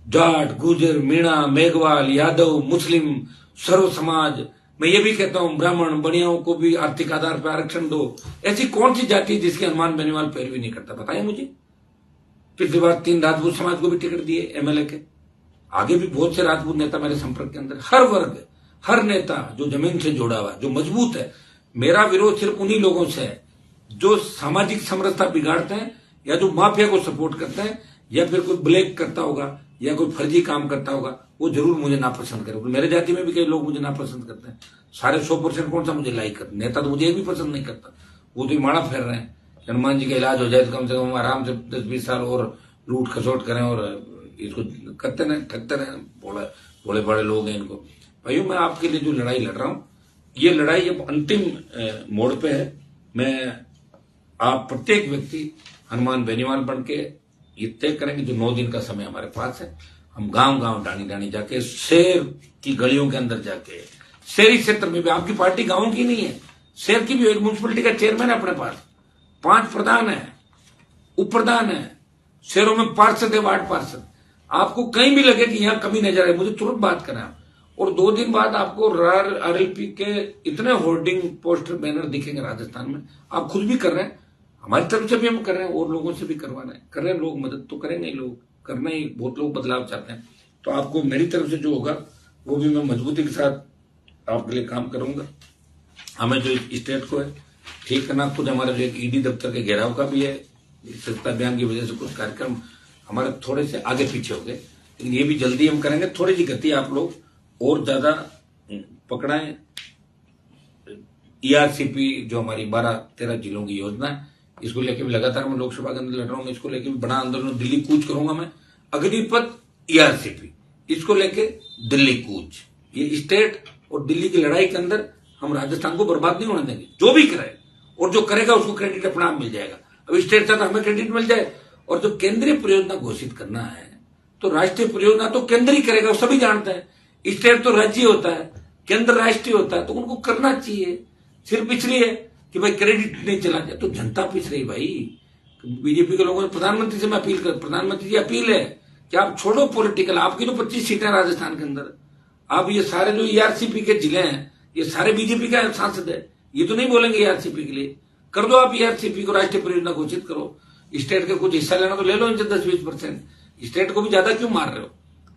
जाट, गुजर, मीणा, मेघवाल, यादव, मुस्लिम, सर्व समाज, मैं ये भी कहता हूं ब्राह्मण बनियाओं को भी आर्थिक आधार पर आरक्षण दो। ऐसी कौन सी जाति है जिसकी हनुमान बेनीवाल पैरवी नहीं करता, बताइए मुझे। पिछली बार 3 राजपूत समाज को भी टिकट दिए एमएलए के। आगे भी बहुत से राजपूत नेता मेरे संपर्क के अंदर, हर वर्ग, हर नेता जो जमीन से जुड़ा हुआ, जो मजबूत है। मेरा विरोध सिर्फ उन्हीं लोगों से है जो सामाजिक समरसता बिगाड़ते हैं, या जो माफिया को सपोर्ट करते हैं, या फिर कोई ब्लैक करता होगा या कोई फर्जी काम करता होगा, वो जरूर मुझे नापसंद करे। मेरे जाति में भी कई लोग मुझे नापसंद करते हैं। सारे 100% कौन सा मुझे लाइक करते, नेता तो मुझे एक भी पसंद नहीं करता। वो तो माड़ा फेर रहे हैं, हनुमान जी का इलाज हो जाए तो कम से कम आराम से 10-20 साल और लूट खसोट करें और इसको करते रहे, ठगते रहे। बड़े बड़े लोग हैं इनको। भाइयों, मैं आपके लिए जो लड़ाई लड़ रहा हूं, ये लड़ाई अब अंतिम मोड़ पे है। मैं आप प्रत्येक व्यक्ति हनुमान बेनीवाल बन के ये तय करेंगे, जो 9 दिन का समय हमारे पास है, हम गांव गांव डाणी डाणी जाके, शहर की गलियों के अंदर जाके, शहरी क्षेत्र में भी, आपकी पार्टी गांव की नहीं है, शहर की भी एक म्यूनिसिपलिटी का चेयरमैन है अपने पास, 5 प्रधान है, उप प्रधान है, शहरों में पार्षद है, वार्ड पार्षद। आपको कहीं भी लगे कि यहां कमी नजर आए, मुझे तुरंत बात करें आप। और 2 दिन बाद आपको आरएलपी के इतने होर्डिंग पोस्टर बैनर दिखेंगे राजस्थान में। आप खुद भी कर रहे हैं, हमारी तरफ से भी हम कर रहे हैं, और लोगों से भी करवाना है। कर रहे हैं लोग, मदद तो करेंगे लोग, करना ही, बहुत लोग बदलाव चाहते हैं। तो आपको मेरी तरफ से जो होगा वो भी मैं मजबूती के साथ आपके लिए काम करूंगा। हमें जो स्टेट को है ठीक करना, खुद हमारे जो एक ईडी दफ्तर के घेराव का भी है, स्वच्छता अभियान की वजह से कुछ कार्यक्रम हमारे थोड़े से आगे पीछे हो गए, लेकिन ये भी जल्दी हम करेंगे। थोड़ी सी गति आप लोग और ज्यादा पकड़ाएं। ईआरसीपी जो हमारी 12-13 जिलों की योजना है, इसको लेकर भी लगातार मैं लोकसभा के अंदर लड़ रहा हूँ। इसको लेकर भी बड़ा आंदोलन, दिल्ली कूच करूंगा मैं। अग्निपथ ईआरसीपी, इसको लेके दिल्ली कूच। ये स्टेट और दिल्ली की लड़ाई के अंदर हम राजस्थान को बर्बाद नहीं होने देंगे। जो भी करे और जो करेगा उसको क्रेडिट अपना आप मिल जाएगा। अब स्टेट था तो हमें क्रेडिट मिल जाए। और जो केंद्रीय परियोजना घोषित करना है तो राष्ट्रीय परियोजना तो केंद्र ही करेगा, सभी जानते हैं। स्टेट तो राज्य होता है, केंद्र राष्ट्रीय होता है, तो उनको करना चाहिए। सिर्फ इसलिए कि भाई क्रेडिट नहीं चला जाए तो जनता पिछ रही भाई। बीजेपी के लोगों ने प्रधानमंत्री से मैं अपील कर, प्रधानमंत्री जी अपील है कि आप छोड़ो पॉलिटिकल। आपकी तो 25 सीटें राजस्थान के अंदर, आप ये सारे जो ईआरसीपी के जिले हैं ये सारे बीजेपी का सांसद है, ये तो नहीं बोलेंगे ईआरसीपी के लिए। कर दो आप ईआरसीपी को राष्ट्रीय परियोजना घोषित करो। स्टेट के कुछ हिस्सा लेना तो ले लो इनसे 10-20%। स्टेट को भी ज्यादा क्यों मार रहे हो?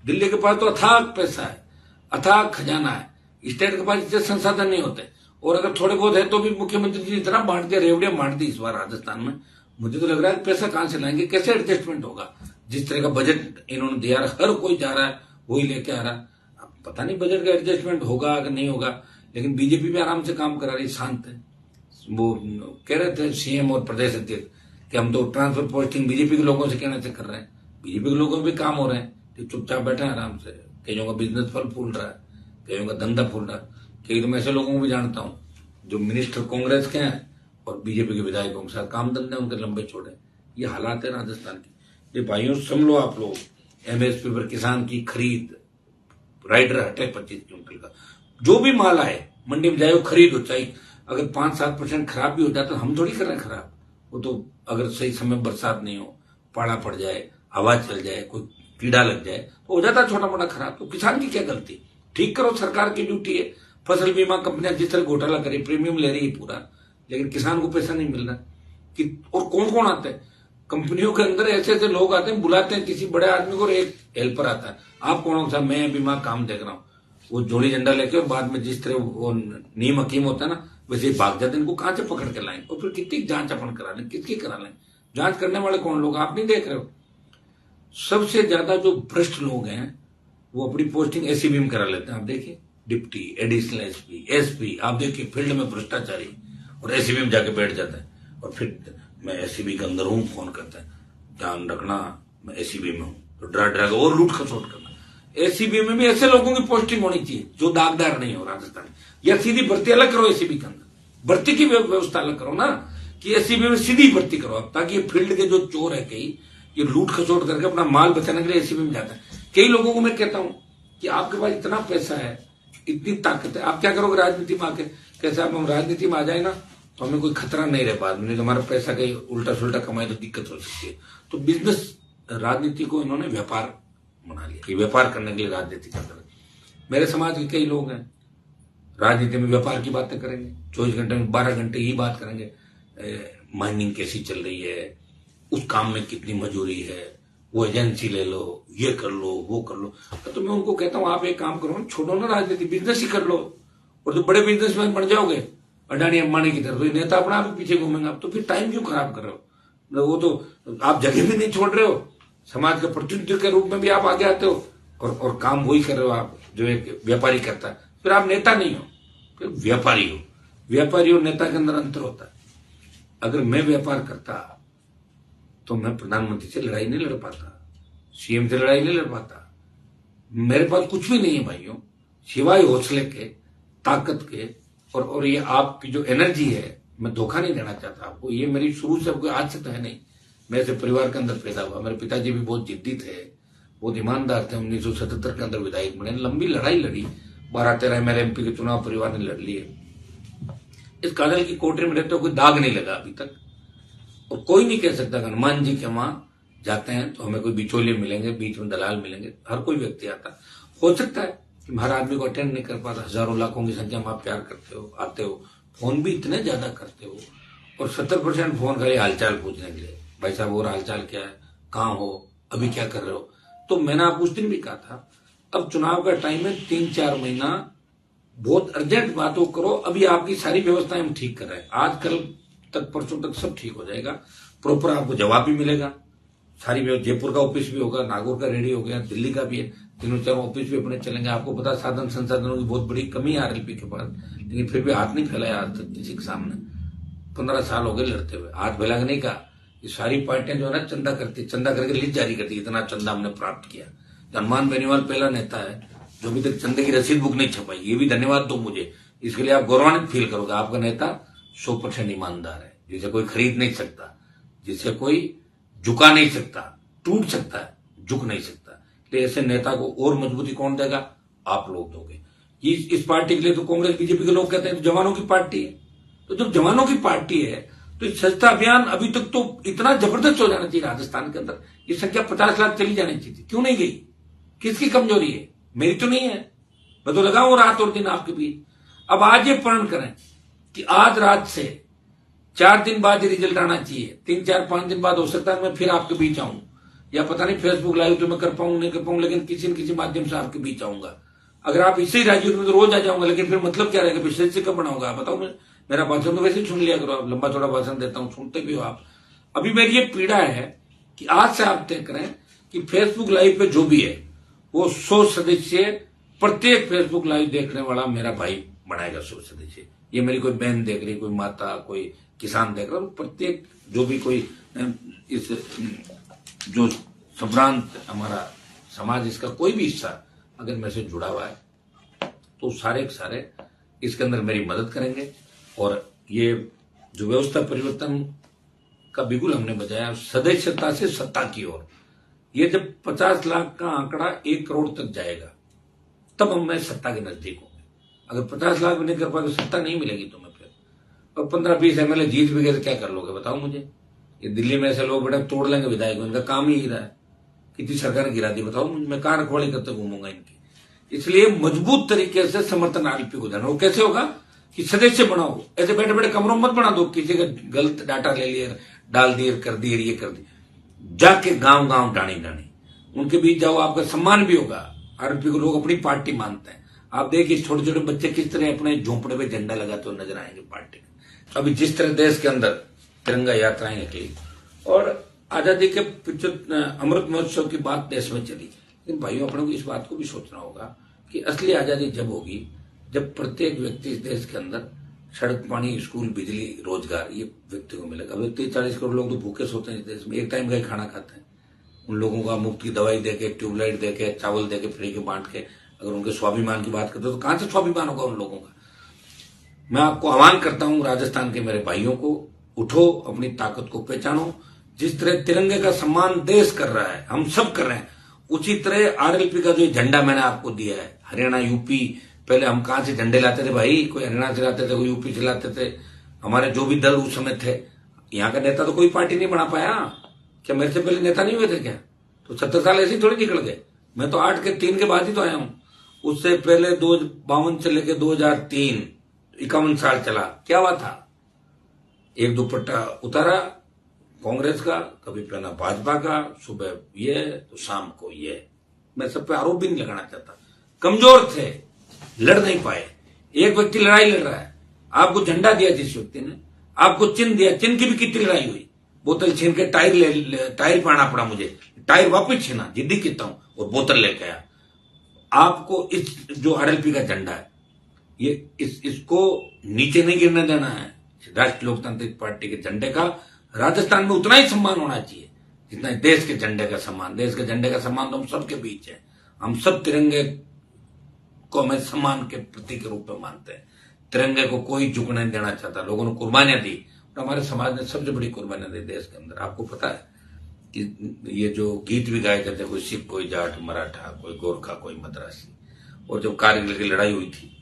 दिल्ली के पास तो अथाह पैसा है, अथाह खजाना है, स्टेट के पास इतने संसाधन नहीं होते। और अगर थोड़े बहुत है तो भी मुख्यमंत्री जी इतना बांट दिया, रेवड़ियां बांट दी इस बार राजस्थान में। मुझे तो लग रहा है पैसा कहां से लाएंगे, कैसे एडजस्टमेंट होगा? जिस तरह का बजट इन्होंने दिया, हर कोई जा रहा है वही लेके आ रहा है। पता नहीं बजट का एडजस्टमेंट होगा कि नहीं होगा, लेकिन बीजेपी भी आराम से काम करा रही, शांत है। वो कह रहे थे सीएम और प्रदेश अध्यक्ष कि हम तो ट्रांसफर पोस्टिंग बीजेपी के लोगों से कहने से कर रहे हैं। बीजेपी के लोगों भी काम हो रहे हैं, तो चुपचाप बैठे हैं आराम से। कईयों का बिजनेस फल फूल रहा है, कईयों का धंधा फूल रहा है। कई तो मैं ऐसे लोगों को भी जानता हूं जो मिनिस्टर कांग्रेस के हैं और बीजेपी के विधायकों के साथ काम धंधे उनके लंबे छोड़े। ये हालात है राजस्थान की। ये भाइयों समझ लो आप लोग, एमएसपी पर किसान की खरीद, राइडर हटे 25 क्विंटल का, जो भी माल आए मंडी में जाए वो खरीद हो। चाहे अगर 5-7% खराब भी हो जाता तो हम थोड़ी कर रहे हैं खराब। वो तो अगर सही समय बरसात नहीं हो, पाड़ा पड़ जाए, हवा चल जाए, कोई कीड़ा लग जाए तो हो जाता है छोटा मोटा खराब। तो किसान की क्या गलती? ठीक करो, सरकार की ड्यूटी है। फसल बीमा कंपनियां जिस तरह घोटाला करी, प्रीमियम ले रही है पूरा, लेकिन किसान को पैसा नहीं मिल रहा कि। और कौन कौन आता है कंपनियों के अंदर? ऐसे ऐसे लोग आते हैं, बुलाते हैं किसी बड़े आदमी को और एक हेल्पर आता है। आप कौन सा? मैं बीमा काम देख रहा हूँ। वो जोड़ी झंडा लेके और बाद में जिस तरह वो नीम हकीम होता है ना, वैसे ही भाग जाते हैं। इनको कहां से पकड़ के लाएं? और फिर कितनी जांच अपन करा लें, किसकी करा लें? जांच करने वाले कौन लोग? आप नहीं देख रहे हो? सबसे ज्यादा जो भ्रष्ट लोग हैं वो अपनी पोस्टिंग एसीबी में करा लेते हैं। आप देखिए, डिप्टी, एडिशनल एसपी, एसपी, आप देखिए फील्ड में भ्रष्टाचारी, और एसीबी में जाके बैठ जाता है। और फिर मैं एसीबी के अंदर हूं, फोन करता है, ध्यान रखना मैं एसीबी में हूं, तो डरा डरा के और लूट खसोट करना। एसीबी में भी ऐसे लोगों की पोस्टिंग होनी चाहिए जो दागदार नहीं हो राजस्थान। या सीधी भर्ती अलग करो, एसीबी के अंदर भर्ती की व्यवस्था अलग करो ना, कि एसीबी में सीधी भर्ती करो आप, ताकि ये फील्ड के जो चोर है कई, ये लूट खसोट करके अपना माल बचाने के लिए एसीबी में जाता है। कई लोगों को मैं कहता हूं कि आपके पास इतना पैसा है, इतनी ताकत है, आप क्या करोगे राजनीति में आके? कैसे आप हम राजनीति में आ जाए ना तो हमें कोई खतरा नहीं रह बाद में, हमारा पैसा कहीं उल्टा सुल्टा कमाए तो दिक्कत हो सकती है। तो बिजनेस, राजनीति को इन्होंने व्यापार बना लिया कि व्यापार करने के लिए राजनीति कर रहे। मेरे समाज के कई लोग हैं, राजनीति में व्यापार की बातें करेंगे, 24 घंटे में 12 घंटे ही बात करेंगे, माइनिंग कैसी चल रही है, उस काम में कितनी मजूरी है, वो एजेंसी ले लो, ये कर लो, वो कर लो। तो मैं उनको कहता हूं आप एक काम करो, छोड़ो ना राजनीति, बिजनेस ही कर लो, और जो बड़े बिजनेसमैन बन जाओगे अडानी अंबानी की तरह, तो नेता अपना आप पीछे घूमेंगे। तो फिर टाइम क्यों खराब कर रहे हो? वो तो आप जगह भी नहीं छोड़ रहे हो, समाज के प्रतिनिधि के रूप में भी आप आगे आते हो, और काम वही कर रहे हो आप जो एक व्यापारी करता है। फिर आप नेता नहीं हो, फिर व्यापारी हो। व्यापारी और नेता के अंदर अंतर होता है। अगर मैं व्यापार करता तो मैं प्रधानमंत्री से लड़ाई नहीं लड़ पाता, सीएम से लड़ाई नहीं लड़ पाता। मेरे पास कुछ भी नहीं है भाइयों, सिवाय हौसले के, ताकत के, और ये आपकी जो एनर्जी है। मैं धोखा नहीं देना चाहता आपको, ये मेरी शुरू से कोई आज से तो है नहीं। मैं ऐसे परिवार के अंदर पैदा हुआ। मेरे पिताजी भी बहुत जिद्दी थे, बहुत ईमानदार थे। 1977 के अंदर विधायक बने, लंबी लड़ाई लड़ी, 12-13 मेरे एमपी के चुनाव परिवार ने लड़ लिए। इस काजल की कोठरी में रहते हो कोई दाग नहीं लगा अभी तक, और कोई नहीं कह सकता हनुमान जी के वहां जाते हैं तो हमें कोई बिचौलिए मिलेंगे, बीच में दलाल मिलेंगे। हर कोई व्यक्ति आता, हो सकता है कि हर आदमी को अटेंड नहीं कर पाता। हजारों लाखों की संख्या में आप प्यार करते हो, आते हो, फोन भी इतने ज्यादा करते हो, और 70% फोन खाली हालचाल पूछने के लिए, भाई साहब और हालचाल क्या है, कहाँ हो, अभी क्या कर रहे हो। तो मैंने आप उस दिन भी कहा था, अब चुनाव का टाइम है, 3-4 महीना बहुत अर्जेंट बातों करो। अभी आपकी सारी व्यवस्थाएं हम ठीक कर रहे हैं, आज कल तक, परसों तक सब ठीक हो जाएगा। प्रॉपर आपको जवाब भी मिलेगा। सारी जयपुर का ऑफिस भी होगा, नागौर का रेडी हो गया, दिल्ली का भी है, 3-4 ऑफिस भी अपने चलेंगे। आपको पता साधन संसाधनों की बहुत बड़ी कमी है आरएलपी के पास, लेकिन फिर भी हाथ नहीं फैलाया आज तक किसी के सामने। 15 साल हो गए लड़ते हुए, हाथ फैला के नहीं कहा। ये सारी पार्टियां जो है ना चंदा करती, चंदा करके लिस्ट जारी करती, इतना चंदा हमने प्राप्त किया। हनुमान बेनीवाल पहला नेता है जो अभी तक चंदे की रसीद बुक नहीं छपाई। ये भी धन्यवाद दो मुझे, इसके लिए आप गौरवान्वित फील करोगे। आपका नेता 100% ईमानदार है, जिसे कोई खरीद नहीं सकता, जिसे कोई झुका नहीं सकता। टूट सकता है, झुक नहीं सकता। तो ऐसे नेता को और मजबूती कौन देगा? आप लोग दोगे। इस पार्टी के लिए तो कांग्रेस बीजेपी के लोग कहते हैं तो जवानों की पार्टी है। तो जब जवानों की पार्टी है तो स्वच्छता अभियान अभी तक तो इतना जबरदस्त हो जाना चाहिए राजस्थान के अंदर। ये संख्या 50 लाख चली जानी चाहिए, क्यों नहीं गई? किसकी कमजोरी है? मेरी तो नहीं है, मैं तो लगाऊं रात और दिन आपके बीच। अब आज ये प्रण करें कि आज रात से 4 दिन बाद रिजल्ट आना चाहिए, 3-4-5 दिन बाद हो सकता है मैं फिर आपके बीच आऊं, या पता नहीं फेसबुक लाइव तो मैं कर पाऊं नहीं कर पाऊं, लेकिन किसी न किसी माध्यम से आपके बीच आऊंगा। अगर आप इससे ही राजी हो तो रोज आ जाऊंगा, लेकिन फिर मतलब क्या रहेगा? विशेष से कब बनाऊंगा बताओ। मैं मेरा भाषण तो वैसे ही सुन लिया करो, आप लंबा चौड़ा भाषण देता हूं, सुनते भी हो आप। अभी मेरी ये पीड़ा है कि आज से आप तय करें कि फेसबुक लाइव पे जो भी है वो 100 सदस्य, प्रत्येक फेसबुक लाइव देखने वाला मेरा भाई बनाएगा 100 सदस्य। ये मेरी कोई बहन देख रही, कोई माता, कोई किसान देख रहा, प्रत्येक जो भी कोई इस जो संभ्रांत हमारा समाज, इसका कोई भी हिस्सा अगर मेरे से जुड़ा हुआ है तो सारे के सारे इसके अंदर मेरी मदद करेंगे। और ये जो व्यवस्था परिवर्तन का बिगुल हमने बजाया सदस्यता से सत्ता की ओर, ये जब 50 लाख का आंकड़ा 1 करोड़ तक जाएगा तब हम मैं सत्ता के नजदीक होंगे। अगर 50 लाख भी नहीं कर पाए तो सत्ता नहीं मिलेगी तुम्हें फिर। और 15-20 एमएलए जीत भी गए तो क्या कर लोगे बताओ मुझे? ये दिल्ली में ऐसे लोग बड़े तोड़ लेंगे विधायक, इनका काम ही रहा है। कितनी सरकार गिरा दी बताओ मुझे, मैं कार रखवाली करते घूमूंगा इनकी। इसलिए मजबूत तरीके से समर्थन आरएलपी को देना। वो कैसे होगा कि सदस्य बनाओ, ऐसे बैठे बैठे कमरों मत बना दो, किसी का गलत डाटा ले लिए, डाल दिए, कर दिए, ये कर दिए। जाके गांव गांव डाणी डाणी उनके बीच जाओ, आपका सम्मान भी होगा। आरएलपी को लोग अपनी पार्टी मानते हैं। आप देखिए छोटे छोटे बच्चे किस तरह अपने झोंपड़े पे झंडा लगाते हुए नजर आएंगे पार्टी के। अभी जिस तरह देश के अंदर तिरंगा यात्राएं निकली और आजादी के अमृत महोत्सव की बात देश में चली, लेकिन भाइयों अपने को इस बात को भी सोचना होगा कि असली आजादी जब होगी जब प्रत्येक व्यक्ति इस देश के अंदर सड़क, पानी, स्कूल, बिजली, रोजगार ये व्यक्ति को मिलेगा। अब 30-40 करोड़ लोग तो भूखे सोते हैं इस देश में, एक टाइम का ही खाना खाते हैं। उन लोगों का मुफ्त की दवाई देके, ट्यूबलाइट देके, चावल देके, फ्री के बांट के अगर उनके स्वाभिमान की बात करते हो तो कहां से स्वाभिमान होगा उन लोगों का? मैं आपको आह्वान करता हूं राजस्थान के मेरे भाइयों को, उठो, अपनी ताकत को पहचानो। जिस तरह तिरंगे का सम्मान देश कर रहा है, हम सब कर रहे हैं, उसी तरह आरएलपी का जो झंडा मैंने आपको दिया है, हरियाणा, यूपी, पहले हम कहां से झंडे लाते थे भाई? कोई हरियाणा से लाते थे, कोई यूपी से लाते थे। हमारे जो भी दल उस समय थे, यहाँ का नेता तो कोई पार्टी नहीं बना पाया। क्या मेरे से पहले नेता नहीं हुए थे क्या? तो 70 साल ऐसे ही थोड़ी निकल गए। मैं तो 8 के 3 के बाद ही तो आया हूं। उससे पहले 52 से लेकर 2003 51 साल चला। क्या हुआ था? एक दुपट्टा उतारा कांग्रेस का, कभी पहना भाजपा का, सुबह ये तो शाम को ये। मैं सब पे आरोप भी नहीं लगाना चाहता, कमजोर थे, लड़ नहीं पाए। एक व्यक्ति लड़ाई लड़ रहा है, आपको झंडा दिया जिस व्यक्ति ने, आपको चिन्ह दिया, चिन्ह की भी कितनी लड़ाई हुई। बोतल छीन के टायर पाना पड़ा मुझे, टायर वापस छीना, जिद्दी कहता हूं, और बोतल लेके आया। आपको इस जो आरएलपी का झंडा है, ये इसको नीचे नहीं गिरने देना है। राष्ट्रीय लोकतांत्रिक पार्टी के झंडे का राजस्थान में उतना ही सम्मान होना चाहिए जितना देश के झंडे का सम्मान। देश के झंडे का सम्मान तो हम सबके बीच है। हम सब तिरंगे को हमें सम्मान के प्रतीक के रूप में मानते हैं। तिरंगे को कोई झुकने नहीं देना चाहता। लोगों ने कुर्बानियां दी, तो हमारे समाज ने सबसे बड़ी कुर्बानियां दी देश के अंदर। आपको पता है कि ये जो गीत भी गाए जाते, कोई सिख, कोई जाट, मराठा, कोई गोरखा, कोई मद्रासी। और जब कारगिल की लड़ाई हुई थी,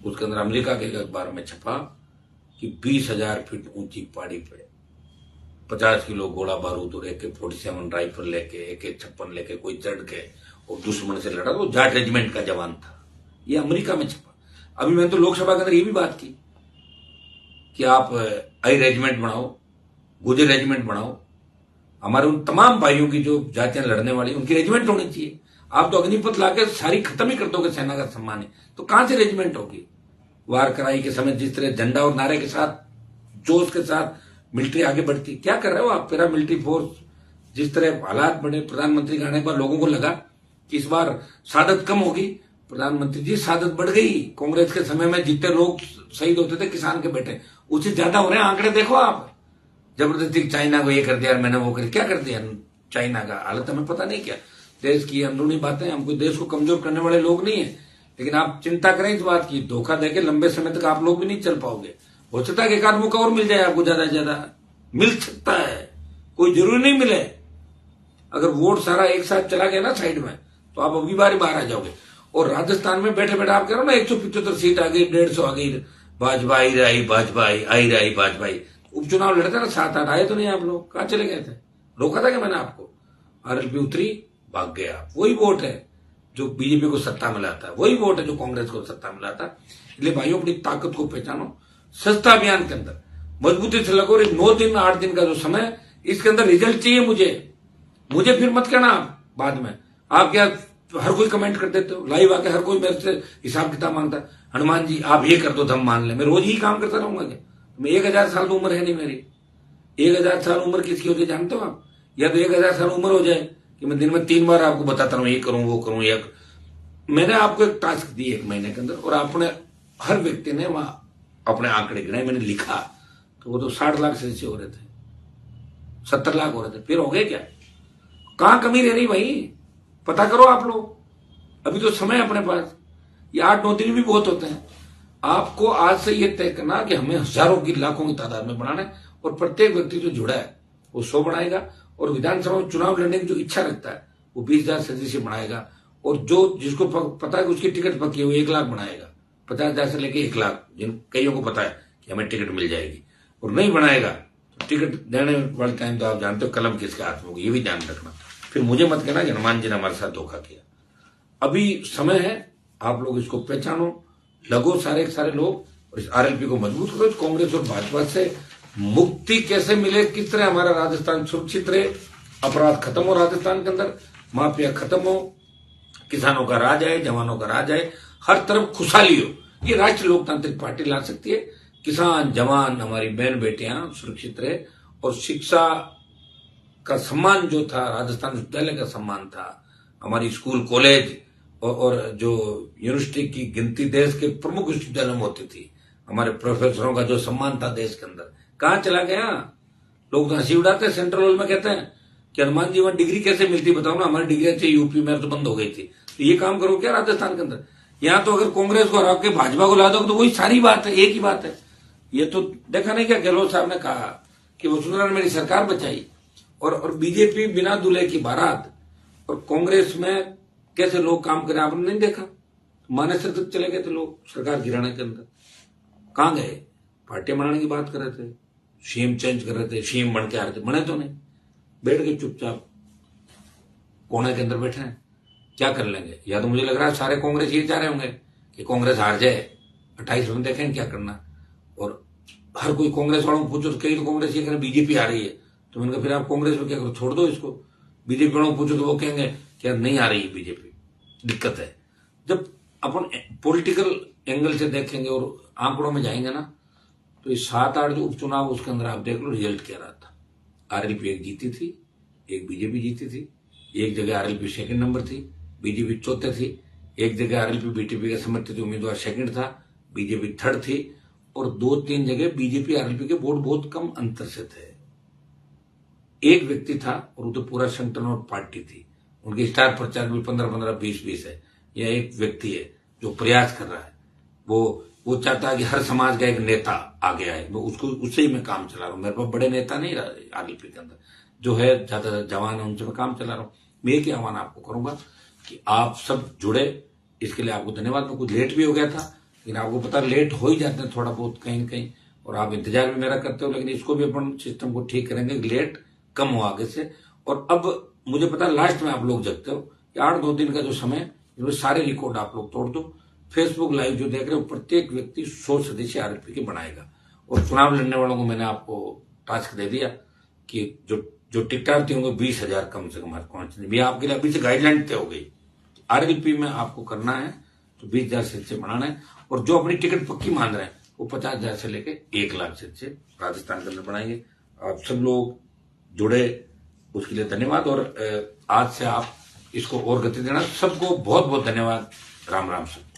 उसके अंदर अमेरिका के एक अखबार में छपा कि 20,000 फीट ऊंची पहाड़ी पे 50 किलो गोला बारूद और AK-47 राइफल लेके, AK-56 लेके कोई चढ़ के और दुश्मन से लड़ा। तो जाट रेजिमेंट का जवान था। ये अमेरिका में छपा। अभी मैंने तो लोकसभा के अंदर ये भी बात की कि आप आई रेजिमेंट बनाओ, गुजर रेजिमेंट बनाओ। हमारे उन तमाम भाइयों की जो जातियां लड़ने वाली, उनकी रेजिमेंट होनी चाहिए। आप तो अग्निपथ लाके सारी खत्म ही कर दोगे सेना का सम्मान है, तो कहां से रेजिमेंट होगी? वार कराई के समय जिस तरह झंडा और नारे के साथ, जोश के साथ मिलिट्री आगे बढ़ती, क्या कर रहे हो आप? पैरा मिलिट्री फोर्स, जिस तरह हालात बने, प्रधानमंत्री के आने के बाद लोगों को लगा कि इस बार शादत कम होगी। प्रधानमंत्री जी, शादत बढ़ गई। कांग्रेस के समय में जितने लोग शहीद होते थे किसान के बेटे, उससे ज्यादा हो रहे हैं। आंकड़े देखो आप। जबरदस्ती चाइना को ये कर दिया, मैंने वो कर दिया। क्या कर दिया चाइना का? हालत हमें पता नहीं क्या। देश की अंदरूनी बातें, हम कोई देश को कमजोर करने वाले लोग नहीं है, लेकिन आप चिंता करें इस बात की, धोखा देके लंबे समय तक आप लोग भी नहीं चल पाओगे। हो सकता है कि एक आध मौका और मिल जाए आपको, ज्यादा से ज्यादा मिल सकता है, कोई जरूरी नहीं मिले। अगर वोट सारा एक साथ चला गया ना साइड में, तो आप अगली बार बाहर आ जाओगे। और राजस्थान में बैठे बैठे आप कह रहे हो ना 175 सीट आ गई, 150 आ गई, भाजपा आई रही, भाजपा आई रही, भाजपा। उपचुनाव लड़ते ना 7-8 आए तो नहीं, आप लोग कहां चले गए थे? रोका था कि मैंने आपको? आरएलपी उतरी, भाग गया। वही वोट है जो बीजेपी को सत्ता में लाता है, वही वोट है जो कांग्रेस को सत्ता में लाता है। इसलिए भाइयों, अपनी ताकत को पहचानो। सस्ता अभियान के अंदर मजबूती से लगो। 9 दिन 8 दिन का जो समय, इसके अंदर रिजल्ट चाहिए मुझे फिर मत कहना आप बाद में। आप क्या हर कोई कमेंट कर देते हो, लाइव आके हर कोई मेरे से हिसाब किताब मांगता है। हनुमान जी आप ये कर दो तो हम मान ले। मैं रोज ही काम करता रहूंगा क्या? मैं 1000 साल उम्र है नहीं मेरी। 1000 साल उम्र किसकी होती है जानते हो आप? या तो 1000 साल उम्र हो जाए कि मैं दिन में 3 बार आपको बताता रहूं, ये करूं, वो करूं। या मैंने आपको एक टास्क दी 1 महीने के अंदर, और आपने, हर व्यक्ति ने वहां अपने आंकड़े गिनाए, मैंने लिखा, तो वो तो 60 लाख से हो रहे थे, 70 लाख हो रहे थे। फिर हो गए क्या? कहां कमी रह रही भाई? पता करो आप लोग। अभी तो समय अपने पास, ये 8-9 दिन भी बहुत होते हैं। आपको आज से ये तय करना कि हमें हजारों की, लाखों की तादाद में बढ़ाना है, और प्रत्येक व्यक्ति जो जुड़ा है वो 100 बढ़ाएगा, और विधानसभा में चुनाव लड़ने की जो इच्छा रखता है वो 20,000 सदस्य बढ़ाएगा, और जो जिसको पता है कि उसकी टिकट पक्की है वो 1 लाख बढ़ाएगा। 50,000 से लेके 1 लाख, जिन कईयों को पता है कि हमें टिकट मिल जाएगी। और नहीं बनाएगा तो टिकट देने वाले टाइम तो आप जानते हो कलम किसके हाथ में होगी, ये भी ध्यान रखना। फिर मुझे मत कहना कि हनुमान जी ने हमारे साथ धोखा किया। अभी समय है, आप लोग इसको पहचानो, लगो सारे के सारे लोग, और इस आरएलपी को मजबूत करो। कांग्रेस और भाजपा से मुक्ति कैसे मिले, किस तरह हमारा राजस्थान सुरक्षित रहे, अपराध खत्म हो राजस्थान के अंदर, माफिया खत्म हो, किसानों का राज आए, जवानों का राज आए, हर तरफ खुशहाली हो, ये राष्ट्रीय लोकतांत्रिक पार्टी ला सकती है। किसान, जवान, हमारी बहन बेटियां सुरक्षित रहे, और शिक्षा का सम्मान जो था, राजस्थान विश्वविद्यालय का सम्मान था, हमारी स्कूल कॉलेज और जो यूनिवर्सिटी की गिनती देश के प्रमुख विश्वविद्यालयों में होती थी, हमारे प्रोफेसरों का जो सम्मान था देश के अंदर, कहां चला गया? लोग तो हंसी उड़ाते हैं, सेंट्रल हॉल में कहते हैं कि हनुमान जी वहां डिग्री कैसे मिलती, बताओ ना। हमारी डिग्री अच्छी यूपी में तो बंद हो गई थी, तो ये काम करो क्या राजस्थान के अंदर? यहाँ तो अगर कांग्रेस को हरा के भाजपा को ला दो तो वही सारी बात है, एक ही बात है। ये तो देखा नहीं क्या गहलोत साहब ने कहा कि वसुंधरा ने मेरी सरकार बचाई, और बीजेपी बिना दूल्हे की बारात, और कांग्रेस में कैसे लोग काम करें आपने नहीं देखा? मानेसर तक चले गए थे लोग सरकार गिराने के अंदर। कहां गए? पार्टियां बनाने की बात कर रहे थे, सीएम चेंज कर रहे थे, सीएम बन के आ रहे थे, बने तो नहीं, बैठ के चुपचाप कोने के अंदर बैठे हैं। क्या कर लेंगे? या तो मुझे लग रहा है सारे कांग्रेस ये चाह रहे होंगे कि कांग्रेस हार जाए, 28 में देखें क्या करना। और हर कोई कांग्रेस वालों को पूछो तो कई तो कांग्रेस ये कह रहे बीजेपी आ रही है, तो मैंने कहा फिर आप कांग्रेस में क्या करो, छोड़ दो इसको। बीजेपी वालों को पूछो तो वो कहेंगे कि यार नहीं आ रही है बीजेपी, दिक्कत है। जब अपन पॉलिटिकल एंगल से देखेंगे और आंकड़ों में जाएंगे ना, तो ये 7-8 जो उपचुनाव उसके अंदर आप देख लो रिजल्ट क्या रहा था। आरएलपी एक जीती थी, एक बीजेपी जीती थी, एक जगह आरएलपी सेकंड नंबर थी, बीजेपी चौथे थी, एक जगह आरएलपी बीटीपी का समर्थित उम्मीदवार सेकंड था, बीजेपी थर्ड थी, और 2-3 जगह बीजेपी आरएलपी के वोट बहुत कम अंतर से थे। एक व्यक्ति था और वो तो पूरा संगठन और पार्टी थी, उनके स्टार प्रचार भी 15-15, 20-20 है। यह एक व्यक्ति है जो प्रयास कर रहा है, वो चाहता है कि हर समाज का एक नेता आगे आए, वो उसको उससे ही मैं काम चला रहा हूं। मेरे पास बड़े नेता नहीं आरएलपी के अंदर, जो है ज्यादा जवान है उनसे मैं काम चला रहा हूं। मैं एक आह्वान आपको करूंगा कि आप सब जुड़े, इसके लिए आपको धन्यवाद। मैं कुछ लेट भी हो गया था, लेकिन आपको पता लेट हो ही जाते हैं थोड़ा बहुत कहीं कहीं, और आप इंतजार भी मेरा करते हो, लेकिन इसको भी अपन सिस्टम को ठीक करेंगे, लेट कम हो आगे से। और अब मुझे पता लास्ट में आप लोग जगते हो कि 8-2 दिन का जो समय, इसमें सारे रिकॉर्ड आप लोग तोड़ दो। फेसबुक लाइव जो देख रहे हो, प्रत्येक व्यक्ति 100 सदस्य आरएलपी के बनाएगा। और चुनाव लड़ने वालों को मैंने आपको टास्क दे दिया कि जो टिकटार्थी होंगे 20,000 कम से कम पहुंचने, भी आपके लिए अभी से गाइडलाइन तय हो गई। आरएलपी में आपको करना है तो 20,000 सदस्य बनाना है, और जो अपनी टिकट पक्की मान रहे हैं वो 50,000 से लेके 1 लाख सदस्य राजस्थान के अंदर बनाएंगे। आप सब लोग जुड़े, उसके लिए धन्यवाद। और आज से आप इसको और गति देना। सबको बहुत बहुत धन्यवाद। राम राम। सब